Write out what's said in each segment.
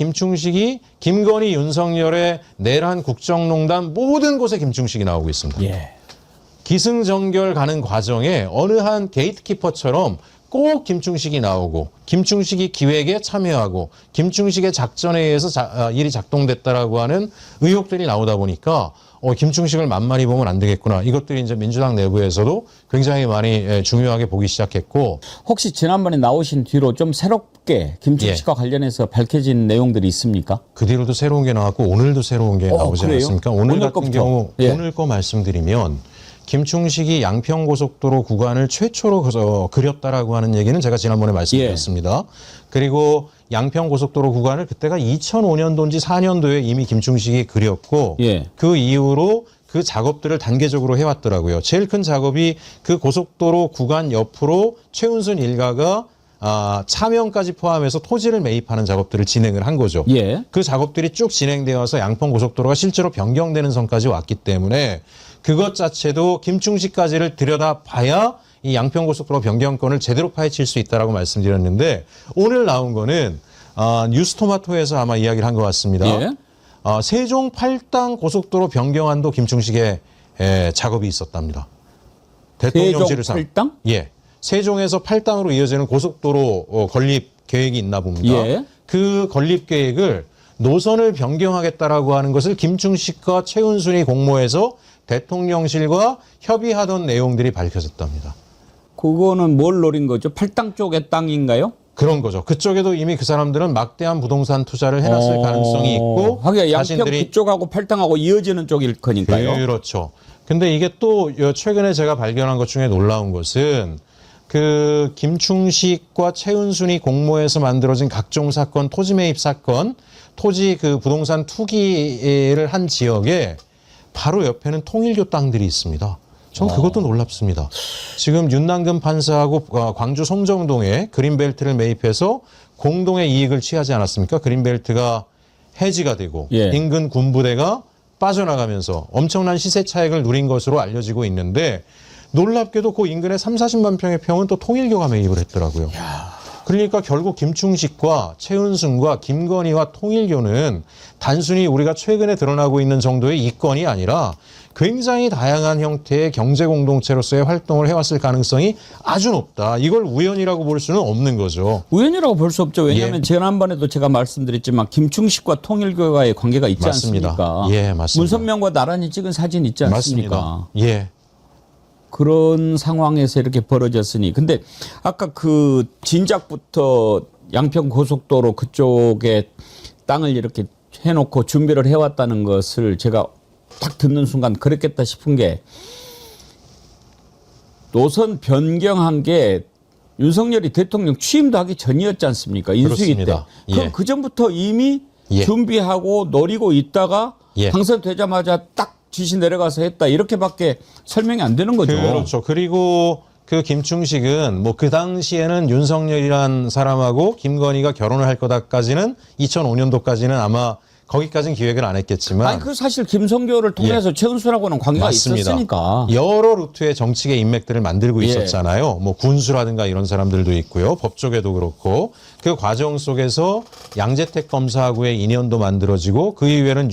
김충식이 김건희, 윤석열의 내란 국정농단 모든 곳에 김충식이 나오고 있습니다. 예. 기승전결 가는 과정에 어느 한 게이트키퍼처럼 꼭 김충식이 나오고 김충식이 기획에 참여하고 김충식의 작전에 의해서 일이 작동됐다라고 하는 의혹들이 나오다 보니까 김충식을 만만히 보면 안 되겠구나. 이것들이 이제 민주당 내부에서도 굉장히 많이 중요하게 보기 시작했고. 혹시 지난번에 나오신 뒤로 좀 새롭게 김충식과 관련해서 밝혀진 내용들이 있습니까? 그 뒤로도 새로운 게 나왔고 오늘도 새로운 게 나오지 그래요? 않았습니까? 오늘 같은 거부터. 경우 예. 오늘 거 말씀드리면 김충식이 양평고속도로 구간을 최초로 그렸다라고 하는 얘기는 제가 지난번에 말씀드렸습니다. 그리고 양평고속도로 구간을 그때가 2005년도인지 4년도에 이미 김충식이 그렸고 예. 그 이후로 그 작업들을 단계적으로 해왔더라고요. 제일 큰 작업이 그 고속도로 구간 옆으로 최은순 일가가 차명까지 포함해서 토지를 매입하는 작업들을 진행을 한 거죠. 예. 그 작업들이 쭉 진행되어서 양평고속도로가 실제로 변경되는 선까지 왔기 때문에 그것 자체도 김충식까지를 들여다봐야 이 양평고속도로 변경권을 제대로 파헤칠 수 있다라고 말씀드렸는데 오늘 나온 거는 뉴스토마토에서 아마 이야기를 한 것 같습니다. 예. 세종 8당 고속도로 변경안도 김충식의 작업이 있었답니다. 대통령실을 세종 8당? 예. 세종에서 8당으로 이어지는 고속도로 건립 계획이 있나 봅니다. 예. 그 건립 계획을 노선을 변경하겠다라고 하는 것을 김충식과 최은순이 공모해서 대통령실과 협의하던 내용들이 밝혀졌답니다. 그거는 뭘 노린 거죠? 8당 쪽의 땅인가요? 그런 거죠. 그쪽에도 이미 그 사람들은 막대한 부동산 투자를 해놨을 가능성이 있고 하긴 양평 그쪽하고 8당하고 이어지는 쪽일 거니까요. 그렇죠. 근데 이게 또 최근에 제가 발견한 것 중에 놀라운 것은 그 김충식과 최은순이 공모해서 만들어진 각종 사건, 토지 매입 사건, 토지 그 부동산 투기를 한 지역에 바로 옆에는 통일교 땅들이 있습니다. 전 그것도 놀랍습니다. 지금 윤남근 판사하고 광주 송정동에 그린벨트를 매입해서 공동의 이익을 취하지 않았습니까? 그린벨트가 해지가 되고 예. 인근 군부대가 빠져나가면서 엄청난 시세 차익을 누린 것으로 알려지고 있는데 놀랍게도 그 인근에 30-40만 평의 평은 또 통일교가 매입을 했더라고요. 그러니까 결국 김충식과 최은순과 김건희와 통일교는 단순히 우리가 최근에 드러나고 있는 정도의 이권이 아니라 굉장히 다양한 형태의 경제 공동체로서의 활동을 해왔을 가능성이 아주 높다. 이걸 우연이라고 볼 수는 없는 거죠. 우연이라고 볼 수 없죠. 왜냐하면 지난번에도 제가 말씀드렸지만 김충식과 통일교와의 관계가 있지 맞습니다. 않습니까? 예, 맞습니다. 문선명과 나란히 찍은 사진 있지 않습니까? 맞습니다. 예. 그런 상황에서 이렇게 벌어졌으니. 근데 아까 그 진작부터 양평 고속도로 그쪽에 땅을 이렇게 해놓고 준비를 해왔다는 것을 제가 딱 듣는 순간 그랬겠다 싶은 게 노선 변경한 게 윤석열이 대통령 취임도 하기 전이었지 않습니까? 인수위 때. 그렇습니다. 그럼 예. 그 전부터 이미 예. 준비하고 노리고 있다가 예. 당선되자마자 딱 지시 내려가서 했다. 이렇게밖에 설명이 안 되는 거죠. 그렇죠. 그리고 그 김충식은 뭐 그 당시에는 윤석열이란 사람하고 김건희가 결혼을 할 거다까지는 2005년도까지는 아마 거기까지는 기획을 안 했겠지만 아니 그 사실 김성교를 통해서 최은순하고는 관계가 맞습니다. 있었으니까. 여러 루트의 정치계 인맥들을 만들고 예. 있었잖아요. 뭐 군수라든가 이런 사람들도 있고요. 법조계도 그렇고 그 과정 속에서 양재택 검사하고의 인연도 만들어지고 그 이후에는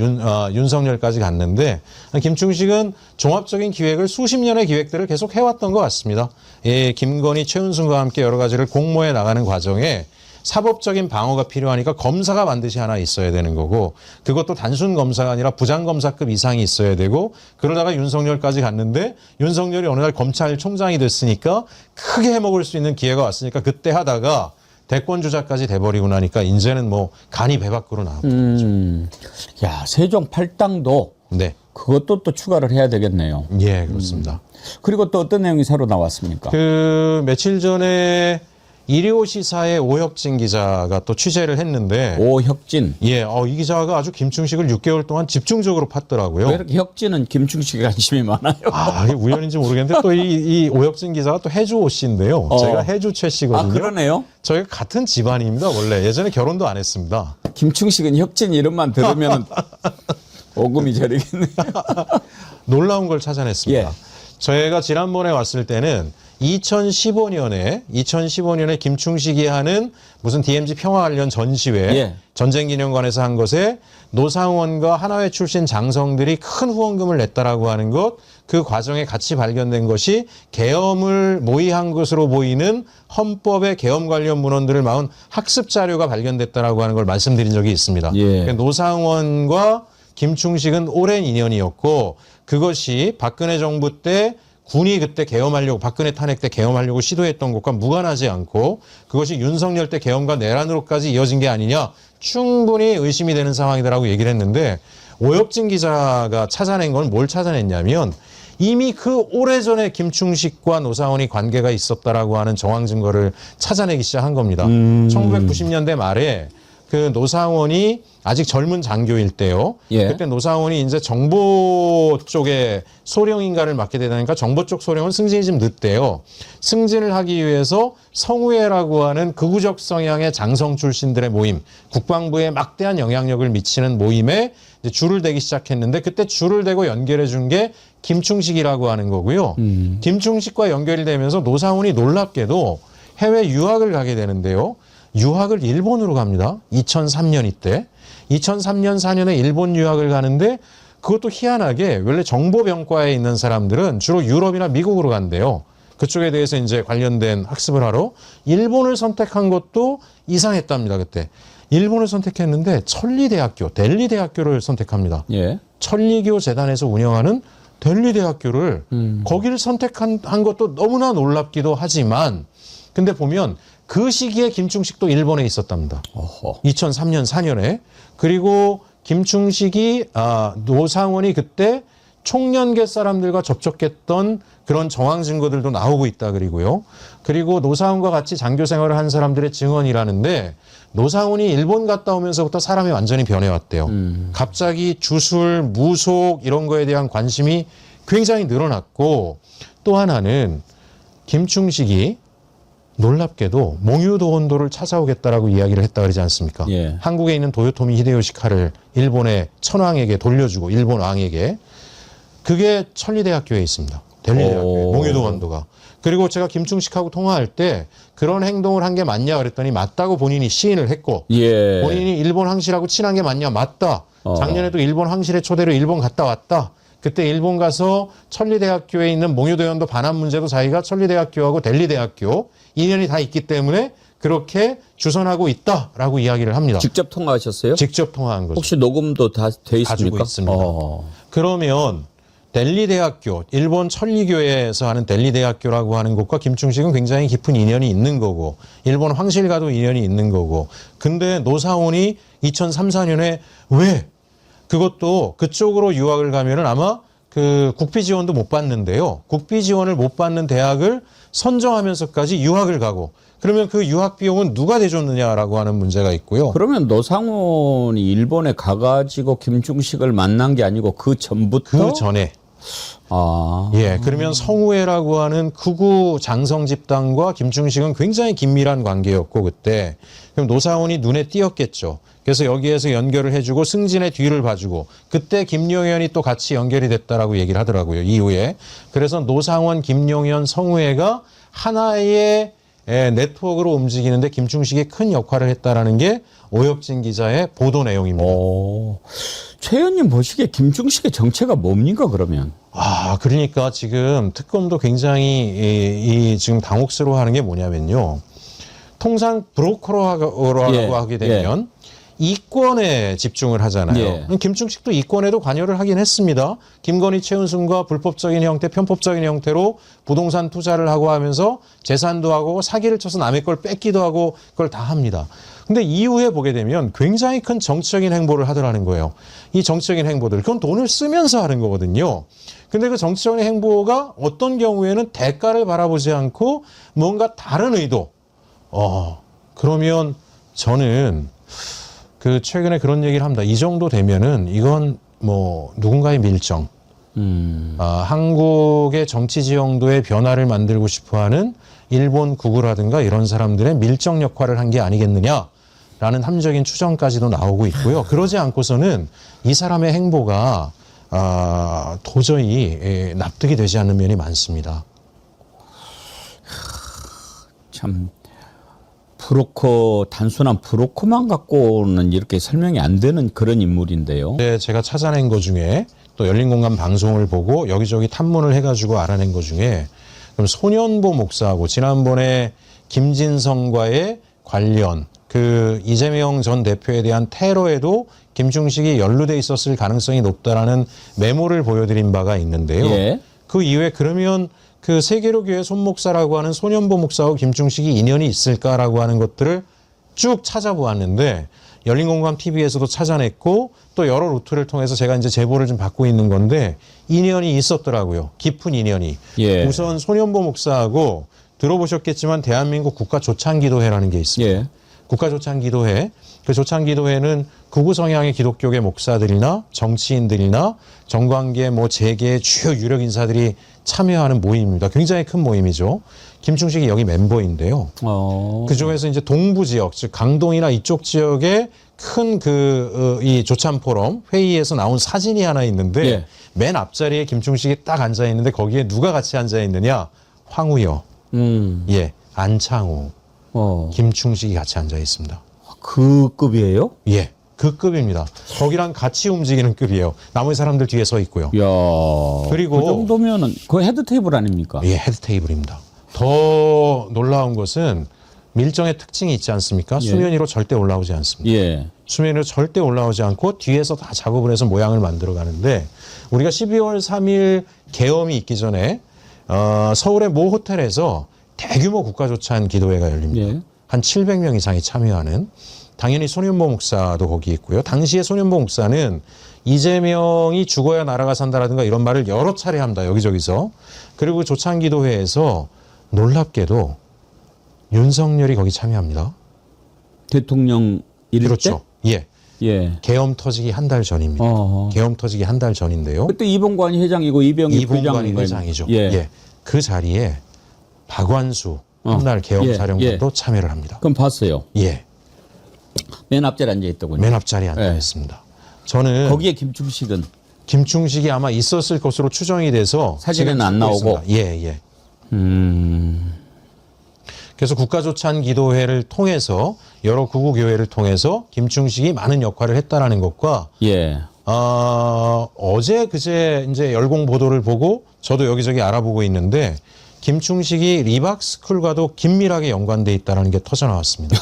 윤석열까지 갔는데 김충식은 종합적인 기획을 수십 년의 기획들을 계속 해왔던 것 같습니다. 예, 김건희, 최은순과 함께 여러 가지를 공모해 나가는 과정에 사법적인 방어가 필요하니까 검사가 반드시 하나 있어야 되는 거고 그것도 단순 검사가 아니라 부장검사급 이상이 있어야 되고 그러다가 윤석열까지 갔는데 윤석열이 어느 날 검찰총장이 됐으니까 크게 해먹을 수 있는 기회가 왔으니까 그때 하다가 대권 주자까지 돼버리고 나니까 이제는 뭐 간이 배 밖으로 나왔죠. 야, 세종 8당도 네. 그것도 또 추가를 해야 되겠네요. 예, 그렇습니다. 그리고 또 어떤 내용이 새로 나왔습니까? 그 며칠 전에 일요시사의 오혁진 기자가 또 취재를 했는데 오혁진. 예, 이 기자가 아주 김충식을 6개월 동안 집중적으로 팠더라고요. 왜 이렇게 혁진은 김충식에 관심이 많아요? 이게 우연인지 모르겠는데 또 이 오혁진 기자가 또 해주 오 씨인데요. 제가 해주 최 씨거든요. 그러네요. 저희가 같은 집안입니다. 원래 예전에 결혼도 안 했습니다. 김충식은 혁진 이름만 들으면 오금이 저리겠네요. 놀라운 걸 찾아냈습니다. 예. 저희가 지난번에 왔을 때는 2015년에 김충식이 하는 무슨 DMZ 평화 관련 전시회, 예. 전쟁기념관에서 한 것에 노상원과 하나회 출신 장성들이 큰 후원금을 냈다라고 하는 것, 그 과정에 같이 발견된 것이 계엄을 모의한 것으로 보이는 헌법의 계엄 관련 문헌들을 마은 학습 자료가 발견됐다라고 하는 걸 말씀드린 적이 있습니다. 예. 그러니까 노상원과 김충식은 오랜 인연이었고, 그것이 박근혜 정부 때 군이 그때 계엄하려고, 박근혜 탄핵 때 계엄하려고 시도했던 것과 무관하지 않고, 그것이 윤석열 때 계엄과 내란으로까지 이어진 게 아니냐, 충분히 의심이 되는 상황이다라고 얘기를 했는데, 오혁진 기자가 찾아낸 건 뭘 찾아냈냐면, 이미 그 오래전에 김충식과 노상원이 관계가 있었다라고 하는 정황 증거를 찾아내기 시작한 겁니다. 1990년대 말에 그 노상원이 아직 젊은 장교일 때요. 예. 그때 노상원이 이제 정보 쪽에 소령인가를 맡게 되다니까 정보 쪽 소령은 승진이 좀 늦대요. 승진을 하기 위해서 성우회라고 하는 극우적 성향의 장성 출신들의 모임, 국방부에 막대한 영향력을 미치는 모임에 이제 줄을 대기 시작했는데, 그때 줄을 대고 연결해 준 게 김충식이라고 하는 거고요. 김충식과 연결이 되면서 노상원이 놀랍게도 해외 유학을 가게 되는데요. 유학을 일본으로 갑니다. 2003년 이때. 2003년 4년에 일본 유학을 가는데, 그것도 희한하게 원래 정보병과에 있는 사람들은 주로 유럽이나 미국으로 간대요. 그쪽에 대해서 이제 관련된 학습을 하러. 일본을 선택한 것도 이상했답니다. 그때. 일본을 선택했는데 천리대학교, 델리대학교를 선택합니다. 예. 천리교 재단에서 운영하는 델리대학교를 거기를 선택한 것도 너무나 놀랍기도 하지만, 근데 보면 그 시기에 김충식도 일본에 있었답니다. 어허. 2003년 4년에. 그리고 김충식이 노상원이 그때 총련계 사람들과 접촉했던 그런 정황 증거들도 나오고 있다 그리고요. 그리고 노상원과 같이 장교 생활을 한 사람들의 증언이라는데, 노상원이 일본 갔다 오면서부터 사람이 완전히 변해왔대요. 갑자기 주술, 무속 이런 거에 대한 관심이 굉장히 늘어났고, 또 하나는 김충식이 놀랍게도 몽유도혼도를 찾아오겠다라고 이야기를 했다 그러지 않습니까? 예. 한국에 있는 도요토미 히데요시 칼을 일본의 천황에게 돌려주고, 일본 왕에게. 그게 천리대학교에 있습니다. 델리대학교에, 오. 몽유도혼도가. 그리고 제가 김충식하고 통화할 때 그런 행동을 한 게 맞냐 그랬더니 맞다고 본인이 시인을 했고, 예. 본인이 일본 황실하고 친한 게 맞냐, 맞다. 작년에도 일본 황실의 초대로 일본 갔다 왔다. 그때 일본 가서 천리대학교에 있는 몽유도연도 반환 문제도 자기가 천리대학교하고 델리대학교 인연이 다 있기 때문에 그렇게 주선하고 있다라고 이야기를 합니다. 직접 통화하셨어요? 직접 통화한 거죠. 혹시 녹음도 다 돼 있습니까? 가지고 있습니다. 그러면 델리대학교, 일본 천리교에서 하는 델리대학교라고 하는 곳과 김충식은 굉장히 깊은 인연이 있는 거고, 일본 황실과도 인연이 있는 거고, 근데 노상원이 2003, 4년에 왜 그것도 그쪽으로 유학을 가면은 아마 그 국비 지원도 못 받는데요. 국비 지원을 못 받는 대학을 선정하면서까지 유학을 가고, 그러면 그 유학 비용은 누가 대줬느냐라고 하는 문제가 있고요. 그러면 노상원이 일본에 가가지고 김충식을 만난 게 아니고 그 전부터? 그 전에. 아. 예, 그러면 성우회라고 하는 극우 장성 집단과 김충식은 굉장히 긴밀한 관계였고, 그때. 그럼 노상원이 눈에 띄었겠죠. 그래서 여기에서 연결을 해주고 승진의 뒤를 봐주고, 그때 김용현이 또 같이 연결이 됐다라고 얘기를 하더라고요, 이후에. 그래서 노상원, 김용현, 성우회가 하나의 네트워크로 움직이는데 김충식이 큰 역할을 했다라는 게 오혁진 기자의 보도 내용입니다. 최 의원님 보시기에 김충식의 정체가 뭡니까, 그러면? 그러니까 지금 특검도 굉장히 지금 당혹스러워하는 게 뭐냐면요. 통상 브로커라고 하게 되면 이권에 집중을 하잖아요. 김충식도 이권에도 관여를 하긴 했습니다. 김건희, 최은순과 불법적인 형태, 편법적인 형태로 부동산 투자를 하고 하면서 재산도 하고 사기를 쳐서 남의 걸 뺏기도 하고 그걸 다 합니다. 근데 이후에 보게 되면 굉장히 큰 정치적인 행보를 하더라는 거예요. 이 정치적인 행보들, 그건 돈을 쓰면서 하는 거거든요. 근데 그 정치적인 행보가 어떤 경우에는 대가를 바라보지 않고 뭔가 다른 의도. 그러면 저는 그 최근에 그런 얘기를 합니다. 이 정도 되면은 이건 뭐 누군가의 밀정, 한국의 정치 지형도의 변화를 만들고 싶어하는 일본 국우라든가 이런 사람들의 밀정 역할을 한 게 아니겠느냐라는 함적인 추정까지도 나오고 있고요. 그러지 않고서는 이 사람의 행보가 도저히 납득이 되지 않는 면이 많습니다. 참 단순한 브로커만 갖고는 이렇게 설명이 안 되는 그런 인물인데요. 네, 제가 찾아낸 것 중에 또 열린공감 방송을 보고 여기저기 탐문을 해가지고 알아낸 것 중에 그럼 소년보 목사하고 지난번에 김진성과의 관련 그 이재명 전 대표에 대한 테러에도 김충식이 연루돼 있었을 가능성이 높다라는 메모를 보여드린 바가 있는데요. 예. 그 이후에 그러면 그 세계로교회 손목사라고 하는 소년보 목사하고 김충식이 인연이 있을까라고 하는 것들을 쭉 찾아보았는데 열린공감 TV에서도 찾아냈고 또 여러 루트를 통해서 제가 이제 제보를 좀 받고 있는 건데 인연이 있었더라고요. 깊은 인연이. 예. 우선 소년보 목사하고 들어보셨겠지만 대한민국 국가조창기도회라는 게 있습니다. 예. 국가조창기도회. 그 조창기도회는 극우 성향의 기독교계 목사들이나 정치인들이나 정관계 뭐 재계 주요 유력 인사들이 참여하는 모임입니다. 굉장히 큰 모임이죠. 김충식이 여기 멤버인데요. 그중에서 이제 동부 지역, 즉 강동이나 이쪽 지역에 큰 이 조참 포럼 회의에서 나온 사진이 하나 있는데 예. 맨 앞자리에 김충식이 딱 앉아 있는데 거기에 누가 같이 앉아 있느냐? 황우여, 예, 안창호, 김충식이 같이 앉아 있습니다. 그 급이에요? 예, 그 급입니다. 거기랑 같이 움직이는 급이에요. 나머지 사람들 뒤에 서 있고요. 야, 그리고 그 정도면은 그 헤드 테이블 아닙니까? 예, 헤드 테이블입니다. 더 놀라운 것은 밀정의 특징이 있지 않습니까? 예. 수면 위로 절대 올라오지 않습니다. 예. 수면 위로 절대 올라오지 않고 뒤에서 다 작업을 해서 모양을 만들어 가는데 우리가 12월 3일 계엄이 있기 전에 서울의 모 호텔에서 대규모 국가조찬 기도회가 열립니다. 예. 한 700명 이상이 참여하는 당연히 소년보 목사도 거기 있고요. 당시에 소년보 목사는 이재명이 죽어야 나라가 산다라든가 이런 말을 여러 차례 합니다. 여기저기서. 그리고 조창기도회에서 놀랍게도 윤석열이 거기 참여합니다. 대통령 이럴 그렇죠. 예. 때? 예. 계엄 터지기 한 달 전입니다. 계엄 터지기 한 달 전인데요. 그때 이봉관이 회장이고 이병희 이봉관이 회장이죠. 예. 예. 그 자리에 박완수 훗날 계엄 예, 사령관도 참여를 합니다. 그럼 봤어요. 예. 맨 앞자리에 앉아 있더군요. 맨 앞자리에 앉아 있습니다. 저는 거기에 김충식은 김충식이 아마 있었을 것으로 추정이 돼서 사진에는 지금 안 찾고 나오고. 있습니다. 예, 예. 그래서 국가조찬 기도회를 통해서 여러 극우 교회를 통해서 김충식이 많은 역할을 했다라는 것과 예. 어제 그제 이제 열공 보도를 보고 저도 여기저기 알아보고 있는데 김충식이 리박스쿨과도 긴밀하게 연관돼 있다는 게 터져 나왔습니다.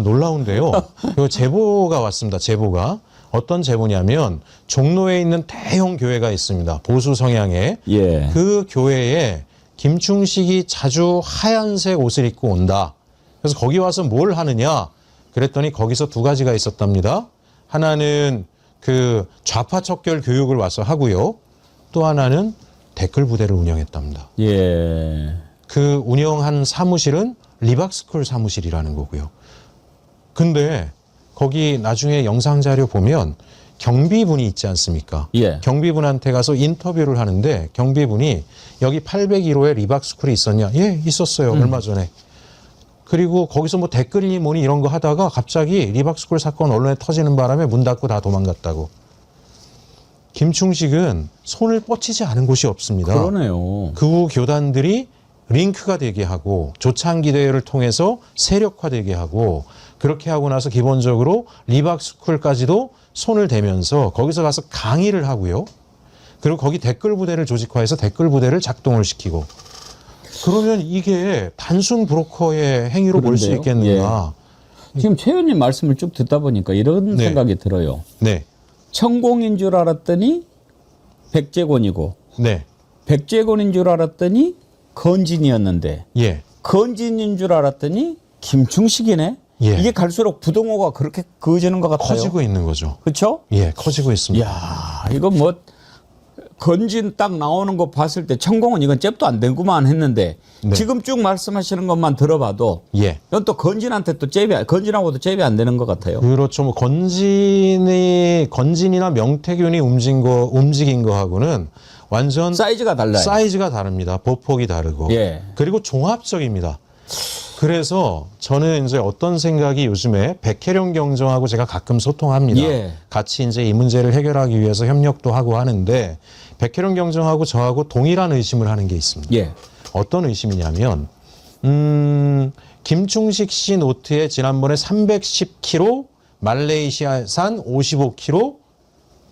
놀라운데요. 그 제보가 왔습니다. 제보가. 어떤 제보냐면 종로에 있는 대형 교회가 있습니다. 보수 성향의. 예. 그 교회에 김충식이 자주 하얀색 옷을 입고 온다. 그래서 거기 와서 뭘 하느냐? 그랬더니 거기서 두 가지가 있었답니다. 하나는 그 좌파 척결 교육을 와서 하고요. 또 하나는 댓글 부대를 운영했답니다. 예. 그 운영한 사무실은 리박스쿨 사무실이라는 거고요. 근데 거기 나중에 영상 자료 보면 경비분이 있지 않습니까? 예. 경비분한테 가서 인터뷰를 하는데 경비분이 여기 801호에 리박스쿨이 있었냐? 예, 있었어요. 얼마 전에. 그리고 거기서 뭐 댓글이니 뭐니 이런 거 하다가 갑자기 리박스쿨 사건 언론에 터지는 바람에 문 닫고 다 도망갔다고. 김충식은 손을 뻗치지 않은 곳이 없습니다. 그러네요. 극우 교단들이 링크가 되게 하고 조창기대회를 통해서 세력화되게 하고 그렇게 하고 나서 기본적으로 리박스쿨까지도 손을 대면서 거기서 가서 강의를 하고요. 그리고 거기 댓글 부대를 조직화해서 댓글 부대를 작동을 시키고 그러면 이게 단순 브로커의 행위로 볼 수 그런데요? 있겠는가? 지금 최 의원님 말씀을 쭉 듣다 보니까 이런 네. 생각이 들어요. 네. 천공인 줄 알았더니 백제곤이고 네. 백제곤인 줄 알았더니 건진이었는데 예. 건진인 줄 알았더니 김충식이네. 예. 이게 갈수록 부동호가 그렇게 그어지는 것 같아요. 커지고 있는 거죠. 그렇죠? 예, 커지고 있습니다. 이야, 이거 뭐 건진 딱 나오는 거 봤을 때 천공은 이건 잽도 안 되구만 했는데 네. 지금 쭉 말씀하시는 것만 들어봐도 예. 이건 또 건진한테 또 건진하고도 잽이 안 되는 것 같아요. 그렇죠. 뭐 건진이나 명태균이 움직인 거하고는 완전 사이즈가 달라요. 사이즈가 다릅니다. 보폭이 다르고. 예. 그리고 종합적입니다. 그래서 저는 이제 어떤 생각이 요즘에 백혜령 경정하고 제가 가끔 소통합니다. 예. 같이 이제 이 문제를 해결하기 위해서 협력도 하고 하는데 백혜령 경정하고 저하고 동일한 의심을 하는 게 있습니다. 예. 어떤 의심이냐면 김충식 씨 노트에 지난번에 310kg 말레이시아산 55kg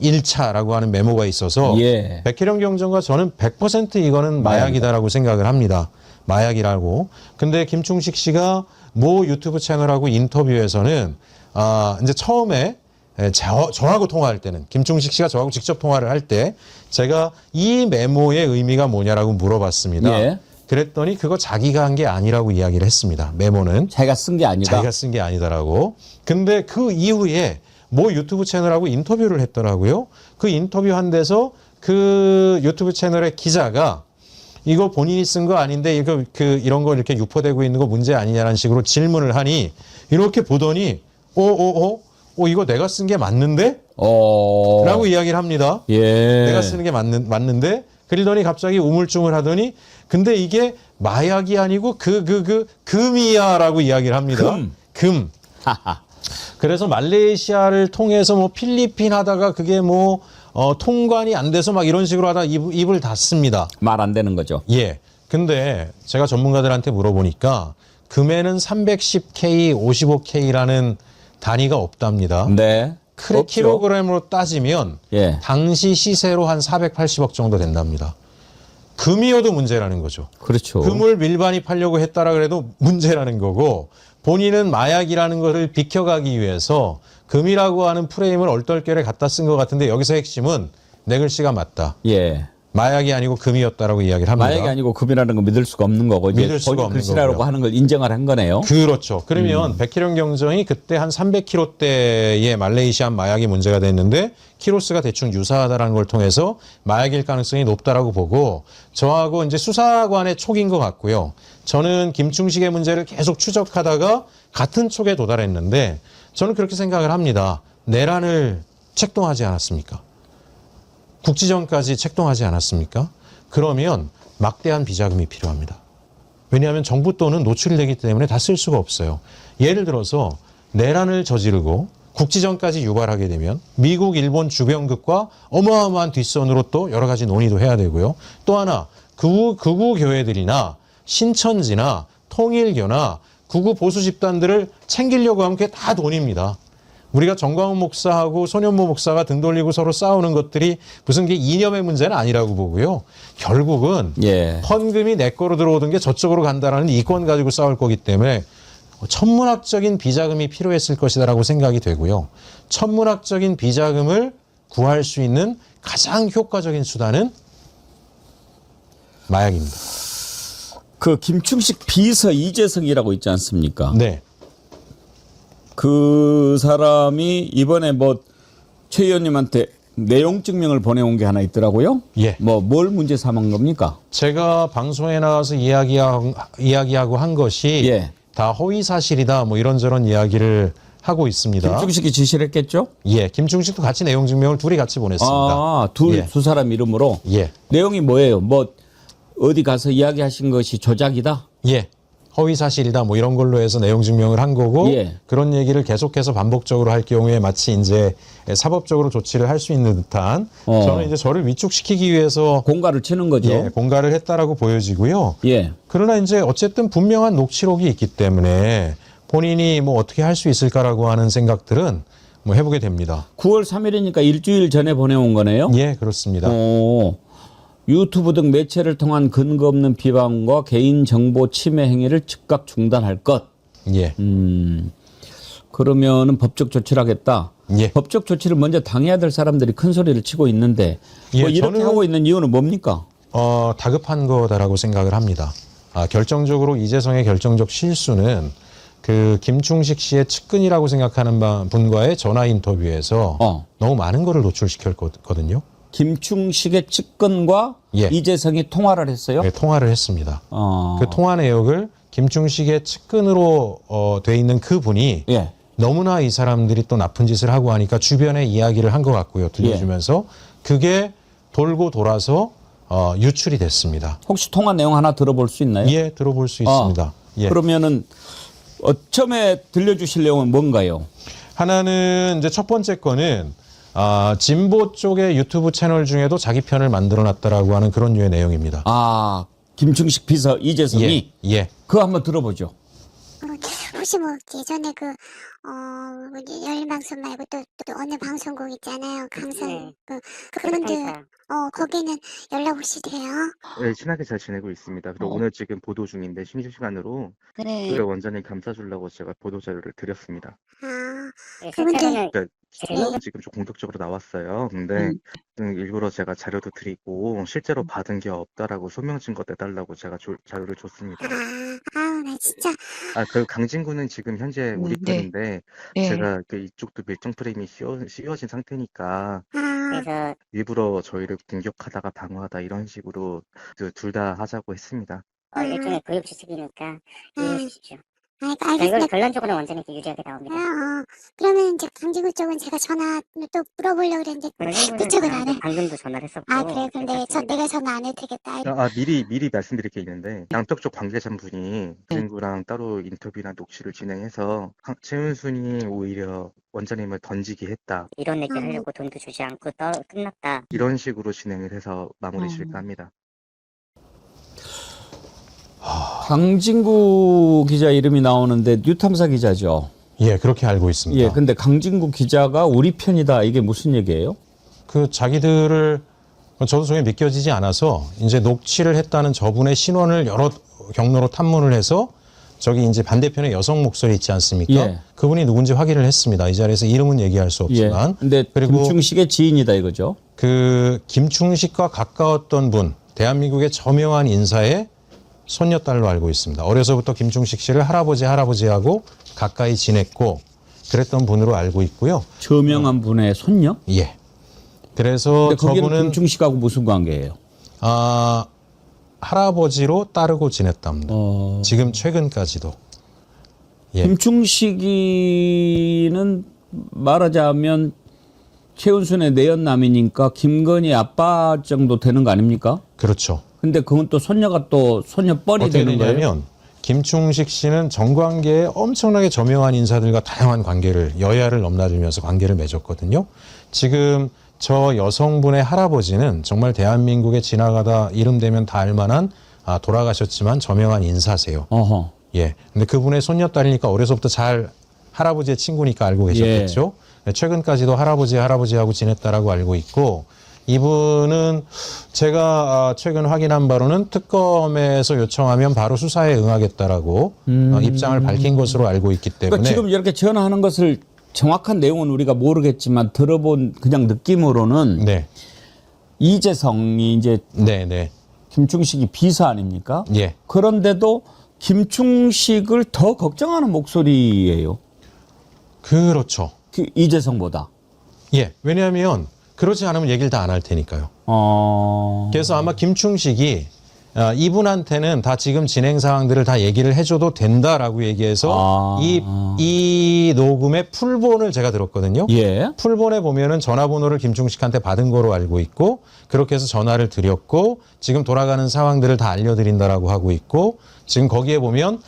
1차라고 하는 메모가 있어서 예. 백혜령 경정과 저는 100% 이거는 마약이다라고 생각을 합니다. 마약이라고. 근데 김충식 씨가 모 유튜브 채널하고 인터뷰에서는 이제 처음에 저하고 통화할 때는 김충식 씨가 저하고 직접 통화를 할 때 제가 이 메모의 의미가 뭐냐라고 물어봤습니다. 예. 그랬더니 그거 자기가 한 게 아니라고 이야기를 했습니다. 메모는. 자기가 쓴 게 아니다. 자기가 쓴 게 아니다라고. 근데 그 이후에 모 유튜브 채널하고 인터뷰를 했더라고요. 그 인터뷰한 데서 그 유튜브 채널의 기자가 이거 본인이 쓴 거 아닌데 이거 이런 거 이렇게 유포되고 있는 거 문제 아니냐라는 식으로 질문을 하니 이렇게 보더니 이거 내가 쓴 게 맞는데? 라고 이야기를 합니다. 예. 내가 쓰는 게 맞는데? 그러더니 갑자기 우물쭈물 하더니 근데 이게 마약이 아니고 금이야라고 이야기를 합니다. 금. 그래서 말레이시아를 통해서 뭐 필리핀 하다가 그게 뭐 통관이 안 돼서 막 이런 식으로 하다 입을 닫습니다. 말 안 되는 거죠. 예. 근데 제가 전문가들한테 물어보니까 금에는 310K, 55K라는 단위가 없답니다. 네. 없죠. 킬로그램으로 따지면 예. 당시 시세로 한 480억 정도 된답니다. 금이어도 문제라는 거죠. 그렇죠. 금을 밀반입 하려고 했다라 그래도 문제라는 거고 본인은 마약이라는 것을 비켜가기 위해서 금이라고 하는 프레임을 얼떨결에 갖다 쓴 것 같은데 여기서 핵심은 내 글씨가 맞다. 예. 마약이 아니고 금이었다라고 이야기를 합니다. 마약이 아니고 금이라는 건 믿을 수가 없는 거고 이제 믿을 수가 본인 없는 글씨라고 거고요. 하는 걸 인정을 한 거네요. 그렇죠. 그러면 백혜령 경정이 그때 한 300kg대의 말레이시안 마약이 문제가 됐는데 키로수가 대충 유사하다라는 걸 통해서 마약일 가능성이 높다라고 보고 저하고 이제 수사관의 촉인 것 같고요. 저는 김충식의 문제를 계속 추적하다가 같은 촉에 도달했는데 저는 그렇게 생각을 합니다. 내란을 책동하지 않았습니까? 국지전까지 책동하지 않았습니까? 그러면 막대한 비자금이 필요합니다. 왜냐하면 정부 돈은 노출되기 때문에 다 쓸 수가 없어요. 예를 들어서 내란을 저지르고 국지전까지 유발하게 되면 미국, 일본 주변국과 어마어마한 뒷선으로 또 여러 가지 논의도 해야 되고요. 또 하나 극우 교회들이나 신천지나 통일교나 극우 보수 집단들을 챙기려고 하면 그게 다 돈입니다. 우리가 정광훈 목사하고 손현모 목사가 등 돌리고 서로 싸우는 것들이 무슨 게 이념의 문제는 아니라고 보고요. 결국은 예. 헌금이 내 거로 들어오던 게 저쪽으로 간다라는 이권 가지고 싸울 거기 때문에 천문학적인 비자금이 필요했을 것이다라고 생각이 되고요. 천문학적인 비자금을 구할 수 있는 가장 효과적인 수단은 마약입니다. 그 김충식 비서 이재성이라고 있지 않습니까? 네. 그 사람이 이번에 뭐 최 의원님한테 내용 증명을 보내온 게 하나 있더라고요. 예. 뭐 뭘 문제 삼은 겁니까? 제가 방송에 나와서 이야기하고 한 것이 예. 다 허위 사실이다 뭐 이런저런 이야기를 하고 있습니다. 김충식이 지시를 했겠죠? 예, 김충식도 같이 내용 증명을 둘이 같이 보냈습니다. 아, 예. 두 사람 이름으로. 예, 내용이 뭐예요? 뭐 어디 가서 이야기하신 것이 조작이다? 예. 허위 사실이다 뭐 이런 걸로 해서 내용 증명을 한 거고 예. 그런 얘기를 계속해서 반복적으로 할 경우에 마치 이제 사법적으로 조치를 할 수 있는 듯한 저는 이제 저를 위축시키기 위해서 공갈을 치는 거죠. 예, 공갈을 했다라고 보여지고요. 예. 그러나 이제 어쨌든 분명한 녹취록이 있기 때문에 본인이 뭐 어떻게 할 수 있을까라고 하는 생각들은 뭐 해보게 됩니다. 9월 3일이니까 일주일 전에 보내온 거네요. 예, 그렇습니다. 유튜브 등 매체를 통한 근거 없는 비방과 개인정보 침해 행위를 즉각 중단할 것. 예, 그러면은 법적 조치를 하겠다. 예. 법적 조치를 먼저 당해야 될 사람들이 큰 소리를 치고 있는데 뭐 예, 이렇게 저는- 하고 있는 이유는 뭡니까? 다급한 거다라고 생각을 합니다. 결정적으로 이재성의 결정적 실수는 그 김충식 씨의 측근이라고 생각하는 분과의 전화 인터뷰에서 너무 많은 거를 노출시켰거든요. 김충식의 측근과 예. 이재성이 통화를 했어요. 네, 통화를 했습니다. 어. 그 통화 내역을 김충식의 측근으로 돼 있는 그 분이 예. 너무나 이 사람들이 또 나쁜 짓을 하고 하니까 주변에 이야기를 한 것 같고요. 들려주면서 그게 돌고 돌아서 유출이 됐습니다. 혹시 통화 내용 하나 들어볼 수 있나요? 예, 들어볼 수 있습니다. 예. 그러면은 처음에 들려주실 내용은 뭔가요? 하나는 이제 첫 번째 거는 진보 쪽의 유튜브 채널 중에도 자기 편을 만들어놨다라고 하는 그런 류의 내용입니다. 아, 김충식 비서 이재성이 예. 그거 한번 들어보죠. 혹시 뭐 예전에 열방송 말고 또 어느 방송국 있잖아요. 강선 그분들 거기는 연락 혹시 돼요? 네, 친하게 잘 지내고 있습니다. 그리고 오늘 지금 보도 중인데 심심시간으로 그래. 그래 원장님 감싸주려고 제가 보도 자료를 드렸습니다. 그분들 그러니까 제목은 지금 좀 공격적으로 나왔어요. 근데 일부러 제가 자료도 드리고 실제로 받은 게 없다라고 소명 증거 내달라고 제가 자료를 줬습니다. 나 진짜 그 강진구는 지금 현재 우리 편인데 제가 이쪽도 밀정 프레임이 씌워진 상태니까 그래서 일부러 저희를 공격하다가 방어하다 이런 식으로 둘 다 하자고 했습니다. 일종의 교육지식이니까 이해해 주십시오. 알겠습니다. 결론적으로 원장님께 유리하게 나옵니다. 그러면 이제 강진구 쪽은 제가 전화 또 물어보려고 그랬는데 그쪽은 안 해. 방금도 전화를 했었고. 그래. 근데 내가 전화 안 해도 되겠다. 미리 말씀드릴 게 있는데 양쪽 쪽 관계자분이 강진구랑 따로 인터뷰나 녹취를 진행해서 최은순이 오히려 원장님을 던지기 했다. 이런 얘기를 하려고 돈도 주지 않고 끝났다. 이런 식으로 진행을 해서 마무리 질까 합니다. 강진구 기자 이름이 나오는데 뉴탐사 기자죠. 예, 그렇게 알고 있습니다. 예, 근데 강진구 기자가 우리 편이다. 이게 무슨 얘기예요? 그 자기들을 저도 저게 믿겨지지 않아서 이제 녹취를 했다는 저분의 신원을 여러 경로로 탐문을 해서 저기 이제 반대편에 여성 목소리 있지 않습니까? 예. 그분이 누군지 확인을 했습니다. 이 자리에서 이름은 얘기할 수 없지만. 예. 근데 그리고 김충식의 지인이다 이거죠. 그 김충식과 가까웠던 분, 대한민국의 저명한 인사의 손녀딸로 알고 있습니다. 어려서부터 김충식 씨를 할아버지하고 가까이 지냈고 그랬던 분으로 알고 있고요. 저명한 분의 손녀? 예. 그래서 근데 거기는 저분은 김충식하고 무슨 관계예요? 할아버지로 따르고 지냈답니다. 지금 최근까지도. 예. 김충식이는 말하자면 최은순의 내연남이니까 김건희 아빠 정도 되는 거 아닙니까? 그렇죠. 근데 그건 또 손녀가 또 손녀뻘이 어떻게 되는 거예요? 되냐면 김충식 씨는 정관계에 엄청나게 저명한 인사들과 다양한 관계를 여야를 넘나들면서 관계를 맺었거든요. 지금 저 여성분의 할아버지는 정말 대한민국에 지나가다 이름 대면 다 알만한 돌아가셨지만 저명한 인사세요. 어허. 예. 근데 그분의 손녀딸이니까 어려서부터 잘 할아버지의 친구니까 알고 계셨겠죠. 네, 최근까지도 할아버지하고 지냈다라고 알고 있고 이분은 제가 최근 확인한 바로는 특검에서 요청하면 바로 수사에 응하겠다라고 입장을 밝힌 것으로 알고 있기 때문에 그러니까 지금 이렇게 전화하는 것을 정확한 내용은 우리가 모르겠지만 들어본 그냥 느낌으로는 네. 이재성이 이제 네. 김충식이 비서 아닙니까? 예. 그런데도 김충식을 더 걱정하는 목소리예요. 그렇죠. 이재성보다. 예. 왜냐하면 그렇지 않으면 얘기를 다 안 할 테니까요. 그래서 아마 김충식이 이분한테는 다 지금 진행 사항들을 다 얘기를 해줘도 된다라고 얘기해서 이 녹음의 풀본을 제가 들었거든요. 예. 풀본에 보면은 전화번호를 김충식한테 받은 거로 알고 있고 그렇게 해서 전화를 드렸고 지금 돌아가는 상황들을 다 알려드린다라고 하고 있고 지금 거기에 보면